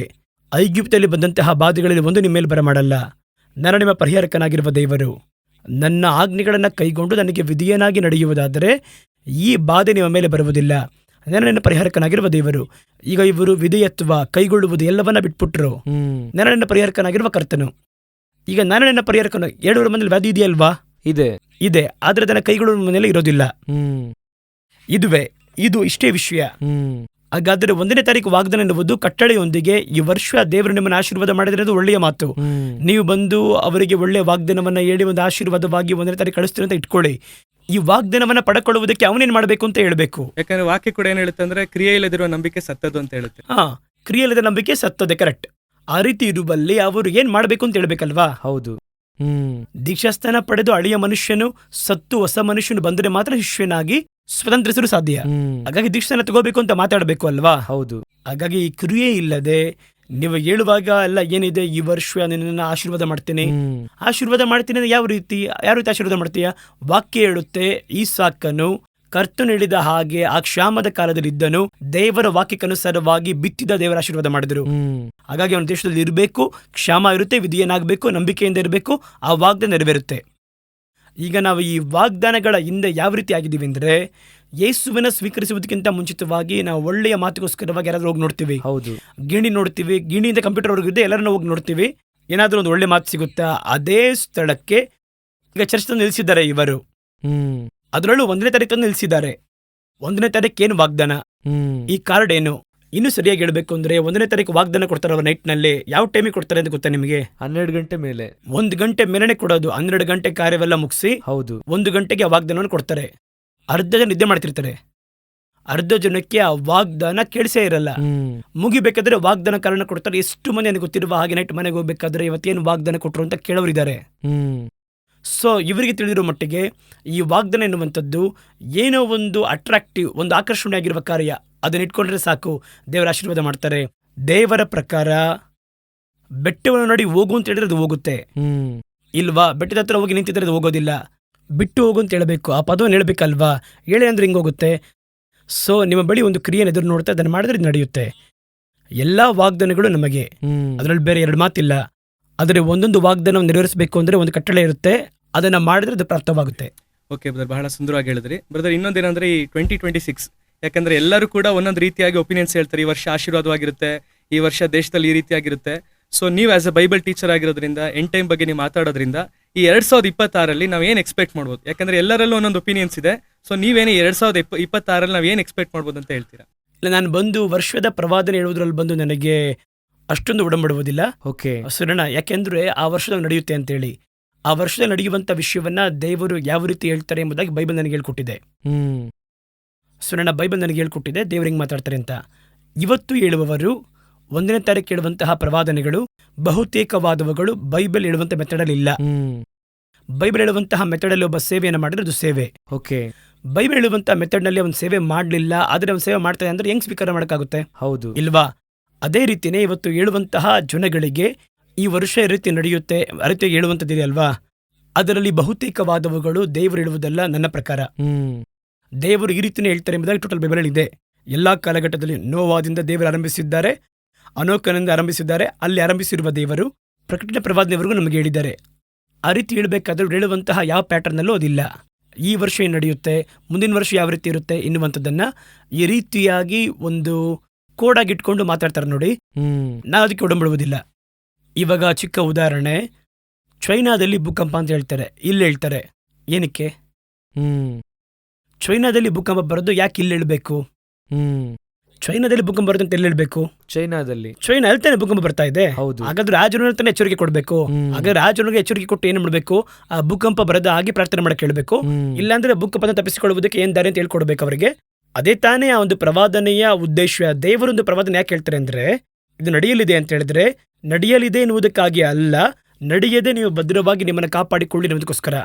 ಐಗುಪ್ತದಲ್ಲಿ ಬಂದಂತಹ ಬಾಧೆಗಳಲ್ಲಿ ಒಂದು ನಿಮ್ಮ ಮೇಲೆ ಬರಮಾಡಲ್ಲ. ನಾನು ನಿಮ್ಮ ಪರಿಹಾರಕನಾಗಿರುವ ದೇವರು. ನನ್ನ ಆಜ್ಞೆಗಳನ್ನು ಕೈಗೊಂಡು ನನಗೆ ವಿಧಿಯನಾಗಿ ನಡೆಯುವುದಾದರೆ ಈ ಬಾಧೆ ನಿಮ್ಮ ಮೇಲೆ ಬರುವುದಿಲ್ಲ. ನಾನು ನನ್ನ ಪರಿಹಾರಕನಾಗಿರುವ ದೇವರು. ಈಗ ಇವರು ವಿಧೇಯತ್ವ ಕೈಗೊಳ್ಳುವುದು ಎಲ್ಲವನ್ನ ಬಿಟ್ಬಿಟ್ರು. ನಾನು ನನ್ನ ಪರಿಹಾರಕನಾಗಿರುವ ಕರ್ತನು. ಈಗ ನಾನು ನನ್ನ ಪರಿಹಾರಕನು. 700 ಮಂದಿ ವ್ಯಾಧಿ ಇದೆಯಲ್ವಾ? ಇದೆ. ಆದ್ರೆ ಅದನ್ನ ಕೈಗೊಳ್ಳುವ ಮನೆಯಲ್ಲಿ ಇರೋದಿಲ್ಲ. ಇದು ಇಷ್ಟೇ ವಿಷಯ. ಹಾಗಾದ್ರೆ 1ನೇ ತಾರೀಕು ವಾಗ್ದಾನ ಎನ್ನುವುದು ಕಟ್ಟಳೆಯೊಂದಿಗೆ ಈ ವರ್ಷ ದೇವರು ನಿಮ್ಮನ್ನು ಆಶೀರ್ವಾದ ಮಾಡಿದ್ರೆ ಒಳ್ಳೆಯ ಮಾತು. ನೀವು ಬಂದು ಅವರಿಗೆ ಒಳ್ಳೆಯ ವಾಗ್ದಾನವನ್ನ ಹೇಳಿ ಒಂದು ಆಶೀರ್ವಾದವಾಗಿ 1ನೇ ತಾರೀಕು ಕಳಿಸ್ತೀರಿ ಅಂತ ಇಟ್ಕೊಳ್ಳಿ. ಈ ವಾಗ್ದಾನವನ್ನ ಪಡ್ಕೊಳ್ಳುವುದಕ್ಕೆ ಅವನೇನ್ ಮಾಡಬೇಕು ಅಂತ ಹೇಳ್ಬೇಕು. ಯಾಕಂದ್ರೆ ವಾಕ್ಯ ಕೂಡ ಏನ್ ಹೇಳುತ್ತೆ ಅಂದ್ರೆ, ಕ್ರಿಯೆ ಇಲ್ಲದಿರುವ ನಂಬಿಕೆ ಸತ್ತದು ಅಂತ ಹೇಳುತ್ತೆ. ಕ್ರಿಯೆ ಇಲ್ಲದ ನಂಬಿಕೆ ಸತ್ತದೆ, ಕರೆಕ್ಟ್. ಆ ರೀತಿ ಇರುವಲ್ಲಿ ಅವರು ಏನ್ ಮಾಡ್ಬೇಕು ಅಂತ ಹೇಳ್ಬೇಕಲ್ವಾ? ಹೌದು. ದೀಕ್ಷಾಸ್ಥಾನ ಪಡೆದು ಹಳೆಯ ಮನುಷ್ಯನು ಸತ್ತು ಹೊಸ ಮನುಷ್ಯನು ಬಂದರೆ ಮಾತ್ರ ಶಿಷ್ಯನಾಗಿ ಸ್ವತಂತ್ರಿಸಲು ಸಾಧ್ಯ. ಹಾಗಾಗಿ ದೀಕ್ಷಾಸ್ಥಾನ ತಗೋಬೇಕು ಅಂತ ಮಾತಾಡಬೇಕು ಅಲ್ವಾ? ಹೌದು. ಹಾಗಾಗಿ ಈ ಕ್ರಿಯೆ ಇಲ್ಲದೆ ನೀವು ಹೇಳುವಾಗ ಎಲ್ಲ ಏನಿದೆ, ಈ ವರ್ಷ ನಿನ್ನ ಆಶೀರ್ವಾದ ಮಾಡ್ತೀನಿ ಯಾವ ರೀತಿ ಆಶೀರ್ವಾದ ಮಾಡ್ತೀಯ? ವಾಕ್ಯ ಹೇಳುತ್ತೆ, ಈಸಾಕನು ಕರ್ತನು ಹೇಳಿದ ಹಾಗೆ ಆ ಕ್ಷಾಮದ ಕಾಲದಲ್ಲಿ ಇದ್ದನು, ದೇವರ ವಾಕ್ಯಕ್ಕನುಸಾರವಾಗಿ ಬಿತ್ತಿದ ದೇವರ ಆಶೀರ್ವಾದ ಮಾಡಿದ್ರು. ಹಾಗಾಗಿ ಅವನ ದೇಶದಲ್ಲಿ ಇರಬೇಕು, ಕ್ಷಾಮ ಇರುತ್ತೆ, ವಿಧಿಯೇನಾಗಬೇಕು, ನಂಬಿಕೆಯಿಂದ ಇರಬೇಕು, ಆ ವಾಗ್ದಾನ ನೆರವೇರುತ್ತೆ. ಈಗ ನಾವು ಈ ವಾಗ್ದಾನಗಳ ಹಿಂದೆ ಯಾವ ರೀತಿ ಆಗಿದ್ದೀವಿ ಅಂದರೆ, ಯೇಸುವಿನ ಸ್ವೀಕರಿಸುವುದಕ್ಕಿಂತ ಮುಂಚಿತವಾಗಿ ನಾವು ಒಳ್ಳೆಯ ಮಾತುಗೋಸ್ಕರವಾಗಿ ಯಾರಾದರೂ ಹೋಗಿ ನೋಡ್ತೀವಿ, ಹೌದು, ಗಿಣಿ ನೋಡ್ತೀವಿ, ಗಿಣಿಯಿಂದ ಕಂಪ್ಯೂಟರ್ ಹೊರಗಿದೆ ಎಲ್ಲರನ್ನ ಹೋಗಿ ನೋಡ್ತೀವಿ, ಏನಾದರೂ ಒಂದು ಒಳ್ಳೆ ಮಾತು ಸಿಗುತ್ತಾ? ಅದೇ ಸ್ಥಳಕ್ಕೆ ಈಗ ಚರ್ಚ್ ತಂದು ನಿಲ್ಲಿಸಿದ್ದಾರೆ ಇವರು. ಹ್ಮ್ ಅದರಲ್ಲೂ 1ನೇ ತಾರೀಕು ತಂದು ನಿಲ್ಲಿಸಿದ್ದಾರೆ. 1ನೇ ತಾರೀಕು ಏನು ವಾಗ್ದಾನ, ಹ್ಮ್ ಈ ಕಾರ್ಡ್ ಏನು? ಇನ್ನೂ ಸರಿಯಾಗಿ ಹೇಳ್ಬೇಕು ಅಂದ್ರೆ 1ನೇ ತಾರೀಕು ವಾಗ್ದಾನ ಕೊಡ್ತಾರೆ ಅವ್ರ ನೈಟ್ನಲ್ಲಿ. ಯಾವ ಟೈಮಿಗೆ ಕೊಡ್ತಾರೆ ಅಂತ ಗೊತ್ತಾ ನಿಮಗೆ? 12 ಗಂಟೆ ಮೇಲೆ. 1 ಗಂಟೆ ಮೇಲೆನೆ ಕೊಡೋದು. 12 ಗಂಟೆ ಕಾರ್ಯವೆಲ್ಲ ಮುಗಿಸಿ ಹೌದು, 1 ಗಂಟೆಗೆ ಆ ವಾಗ್ದಾನವನ್ನು ಕೊಡ್ತಾರೆ. ಅರ್ಧ ಜನ ನಿದ್ದೆ ಮಾಡ್ತಿರ್ತಾರೆ, ಅರ್ಧ ಜನಕ್ಕೆ ಆ ವಾಗ್ದಾನ ಕೇಳಿಸೇ ಇರಲ್ಲ. ಹ್ಮ್ ಮುಗಿಬೇಕಾದ್ರೆ ವಾಗ್ದಾನ ಕಾರಣ ಕೊಡ್ತಾರೆ. ಎಷ್ಟು ಮಂದಿ ನನಗೆ ಗೊತ್ತಿರುವ ಹಾಗೆ ನೈಟ್ ಮನೆಗೆ ಹೋಗ್ಬೇಕಾದ್ರೆ ಇವತ್ತೇನು ವಾಗ್ದಾನ ಕೊಟ್ಟರು ಅಂತ ಕೇಳೋರಿದ್ದಾರೆ. ಹ್ಮ್ ಸೊ ಇವರಿಗೆ ತಿಳಿದಿರೋ ಮಟ್ಟಿಗೆ ಈ ವಾಗ್ದಾನ ಎನ್ನುವಂಥದ್ದು ಏನೋ ಒಂದು ಅಟ್ರಾಕ್ಟಿವ್, ಒಂದು ಆಕರ್ಷಣೆಯಾಗಿರುವ ಕಾರ್ಯ, ಅದನ್ನ ಇಟ್ಕೊಂಡ್ರೆ ಸಾಕು, ದೇವರ ಆಶೀರ್ವಾದ ಮಾಡ್ತಾರೆ. ದೇವರ ಪ್ರಕಾರ ಬೆಟ್ಟವನ್ನು ನೋಡಿ ಹೋಗು ಅಂತ ಹೇಳಿದ್ರೆ ಅದು ಹೋಗುತ್ತೆ, ಹ್ಮ್ ಇಲ್ವಾ? ಬೆಟ್ಟದ ಹತ್ರ ಹೋಗಿ ನಿಂತಿದ್ರೆ ಅದು ಹೋಗೋದಿಲ್ಲ. ಬಿಟ್ಟು ಹೋಗು ಅಂತ ಹೇಳಬೇಕು, ಆ ಪದವನ್ನು ಹೇಳ್ಬೇಕಲ್ವಾ? ಹೇಳಿ ಅಂದ್ರೆ ಹಿಂಗೆ ಹೋಗುತ್ತೆ. ಸೊ ನಿಮ್ಮ ಬಳಿ ಒಂದು ಕ್ರಿಯೆಯನ್ನು ಎದುರು ನೋಡ್ತಾ ಅದನ್ನು ಮಾಡಿದ್ರೆ ಇದು ನಡೆಯುತ್ತೆ. ಎಲ್ಲ ವಾಗ್ದಾನಗಳು ನಮಗೆ, ಹ್ಮ್ ಅದರಲ್ಲಿ ಬೇರೆ ಎರಡು ಮಾತಿಲ್ಲ. ಆದರೆ ಒಂದೊಂದು ವಾಗ್ದಾನವನ್ನು ನೆರವೇರಿಸಬೇಕು ಅಂದರೆ ಒಂದು ಕಟ್ಟಳೆ ಇರುತ್ತೆ, ಅದನ್ನು ಮಾಡಿದ್ರೆ ಅದು ಪ್ರಾಪ್ತವಾಗುತ್ತೆ. ಓಕೆ ಬ್ರದರ್, ಬಹಳ ಸುಂದರವಾಗಿ ಹೇಳಿದ್ರಿ ಬ್ರದರ್. ಇನ್ನೊಂದೇನಂದ್ರೆ ಈ 2026, ಯಾಕಂದ್ರೆ ಎಲ್ಲರೂ ಕೂಡ ಒಂದೊಂದು ರೀತಿಯಾಗಿ ಒಪಿನಿಯನ್ಸ್ ಹೇಳ್ತಾರೆ. ಈ ವರ್ಷ ಆಶೀರ್ವಾದವಾಗಿರುತ್ತೆ, ಈ ವರ್ಷ ದೇಶದಲ್ಲಿ ಈ ರೀತಿಯಾಗಿರುತ್ತೆ. ಸೊ ನೀವು ಆಸ್ ಅ ಬೈಬಲ್ ಟೀಚರ್ ಆಗಿರೋದ್ರಿಂದ, ಎಂಡ್ ಟೈಮ್ ಬಗ್ಗೆ ನೀವು ಮಾತಾಡೋದ್ರಿಂದ, ಈ 2026 ನಾವು ಏನು ಎಕ್ಸ್ಪೆಕ್ಟ್ ಮಾಡ್ಬೋದು? ಯಾಕಂದ್ರೆ ಎಲ್ಲರಲ್ಲೂ ಒಂದೊಂದು ಒಪಿನಿಯನ್ಸ್ ಇದೆ. ಸೊ ನೀವೇನು 2026 ನಾವು ಏನು ಎಕ್ಸ್ಪೆಕ್ಟ್ ಮಾಡ್ಬೋದು ಅಂತ ಹೇಳ್ತೀರಾ? ಇಲ್ಲ, ನಾನು ಬಂದು ವರ್ಷದ ಪ್ರವಾದನೆ ಹೇಳುವುದ್ರಲ್ಲಿ ಬಂದು ನನಗೆ ಅಷ್ಟೊಂದು ಉಡಂಬಡುವುದಿಲ್ಲ. ಓಕೆ, ಸುರಣ, ಯಾಕೆಂದ್ರೆ ಆ ವರ್ಷದಲ್ಲಿ ನಡೆಯುತ್ತೆ ಅಂತೇಳಿ, ಆ ವರ್ಷದಲ್ಲಿ ನಡೆಯುವಂಥ ವಿಷಯವನ್ನ ದೇವರು ಯಾವ ರೀತಿ ಹೇಳ್ತಾರೆ ಎಂಬುದಾಗಿ ಬೈಬಲ್ ನನಗೆ ಹೇಳ್ಕೊಟ್ಟಿದೆ. ಹ್ಮ್ ಸುರಣ, ಬೈಬಲ್ ನನಗೆ ಹೇಳ್ಕೊಟ್ಟಿದೆ ದೇವ್ರು ಹಿಂಗೆ ಮಾತಾಡ್ತಾರೆ ಅಂತ. ಇವತ್ತು ಹೇಳುವವರು 1ನೇ ತಾರೀಕು ಹೇಳುವಂತಹ ಪ್ರವಾದನೆಗಳು, ಬಹುತೇಕವಾದವುಗಳು ಬೈಬಲ್ ಹೇಳುವಂಥ ಮೆಥಡಲ್ಲಿ ಇಲ್ಲ. ಹ್ಮ್ ಬೈಬಲ್ ಹೇಳುವಂತಹ ಮೆಥಡಲ್ಲಿ ಒಬ್ಬ ಸೇವೆಯನ್ನು ಮಾಡಿದ್ರೆ ಅದು ಸೇವೆ. ಓಕೆ, ಬೈಬಲ್ ಹೇಳುವಂತಹ ಮೆಥಡ್ನಲ್ಲಿ ಅವನು ಸೇವೆ ಮಾಡಲಿಲ್ಲ, ಆದರೆ ಅವನು ಸೇವೆ ಮಾಡ್ತಾನೆ ಅಂದ್ರೆ ಹೆಂಗ್ ಸ್ವೀಕಾರ ಮಾಡೋಕ್ಕಾಗುತ್ತೆ? ಹೌದು, ಇಲ್ವಾ? ಅದೇ ರೀತಿನೇ ಇವತ್ತು ಹೇಳುವಂತಹ ಜನಗಳಿಗೆ ಈ ವರ್ಷ ಈ ರೀತಿ ನಡೆಯುತ್ತೆ, ಆ ರೀತಿ ಹೇಳುವಂಥದ್ದಿದೆ ಅಲ್ವಾ? ಅದರಲ್ಲಿ ಬಹುತೇಕವಾದವುಗಳು ದೇವರು ಹೇಳುವುದಲ್ಲ. ನನ್ನ ಪ್ರಕಾರ ಹ್ಮ್ ದೇವರು ಈ ರೀತಿನೇ ಹೇಳ್ತಾರೆ ಎಂಬುದಾಗಿ ಟೋಟಲ್ ಬೈಬಲ್ ಇದೆ. ಎಲ್ಲಾ ಕಾಲಘಟ್ಟದಲ್ಲಿ ನೋವಾದಿಂದ ದೇವರು ಆರಂಭಿಸಿದ್ದಾರೆ, ಅನೋಕನಿಂದ ಆರಂಭಿಸಿದ್ದಾರೆ, ಅಲ್ಲಿ ಆರಂಭಿಸಿರುವ ದೇವರು ಪ್ರಕಟಣೆ ಪ್ರವಾದನೆವರೆಗೂ ನಮಗೆ ಹೇಳಿದ್ದಾರೆ. ಆ ರೀತಿ ಹೇಳಬೇಕಾದ್ರೆ ಹೇಳುವಂತಹ ಯಾವ ಪ್ಯಾಟರ್ನಲ್ಲೂ ಅದಿಲ್ಲ. ಈ ವರ್ಷ ಏನು ನಡೆಯುತ್ತೆ, ಮುಂದಿನ ವರ್ಷ ಯಾವ ರೀತಿ ಇರುತ್ತೆ ಎನ್ನುವಂಥದ್ದನ್ನ ಈ ರೀತಿಯಾಗಿ ಒಂದು ಕೋಡಾಗಿಟ್ಕೊಂಡು ಮಾತಾಡ್ತಾರೆ ನೋಡಿ. ಹ್ಮ್ ನಾವು ಅದಕ್ಕೆ ಒಡಂಬಡುವುದಿಲ್ಲ. ಇವಾಗ ಚಿಕ್ಕ ಉದಾಹರಣೆ, ಚೈನಾದಲ್ಲಿ ಭೂಕಂಪ ಅಂತ ಹೇಳ್ತಾರೆ, ಇಲ್ಲಿ ಹೇಳ್ತಾರೆ. ಏನಕ್ಕೆ ಹ್ಮ್ ಚೈನಾದಲ್ಲಿ ಭೂಕಂಪ ಬರೋದು? ಯಾಕೆ ಇಲ್ಲಿ ಹೇಳಬೇಕು? ಹ್ಮ್ ಚೈನಾದಲ್ಲಿ ಭೂಕಂಪ ಬರೋದು ಅಂತ ಎಲ್ಲಿ ಹೇಳ್ಬೇಕು? ಚೈನಾದಲ್ಲಿ. ಚೈನಾ ಹೇಳ್ತಾನೆ ಭೂಕಂಪ ಬರ್ತಾ ಇದೆ. ಹೌದು, ಹಾಗಾದ್ರೆ ಆ ಜನರಿಗೆ ಎಚ್ಚರಿಕೆ ಕೊಡಬೇಕು. ಹಾಗಾದ್ರೆ ಆ ಜನರಿಗೆ ಎಚ್ಚರಿಕೆ ಕೊಟ್ಟು ಏನು ಮಾಡಬೇಕು? ಆ ಭೂಕಂಪ ಬರದ ಹಾಗೆ ಪ್ರಾರ್ಥನೆ ಮಾಡಕ್ಕೆ ಹೇಳ್ಬೇಕು. ಇಲ್ಲಾಂದ್ರೆ ಭೂಕಂಪನ ತಪ್ಪಿಸಿಕೊಳ್ಳುವುದಕ್ಕೆ ಏನ್ ದಾರಿ ಅಂತ ಹೇಳ್ಕೊಡ್ಬೇಕು ಅವರಿಗೆ. ಅದೇ ತಾನೇ ಆ ಒಂದು ಪ್ರವಾದನೆಯ ಉದ್ದೇಶ. ದೇವರೊಂದು ಪ್ರವಾದನೆ ಯಾಕೆ ಹೇಳ್ತಾರೆ ಅಂದ್ರೆ, ಇದು ನಡೆಯಲಿದೆ ಅಂತ ಹೇಳಿದ್ರೆ ನಡೆಯಲಿದೆ ಎನ್ನುವುದಕ್ಕಾಗಿ ಅಲ್ಲ, ನಡೆಯದೆ ನೀವು ಭದ್ರವಾಗಿ ನಿಮ್ಮನ್ನ ಕಾಪಾಡಿಕೊಳ್ಳಿ ಎನ್ನುವುದಕ್ಕೋಸ್ಕರ.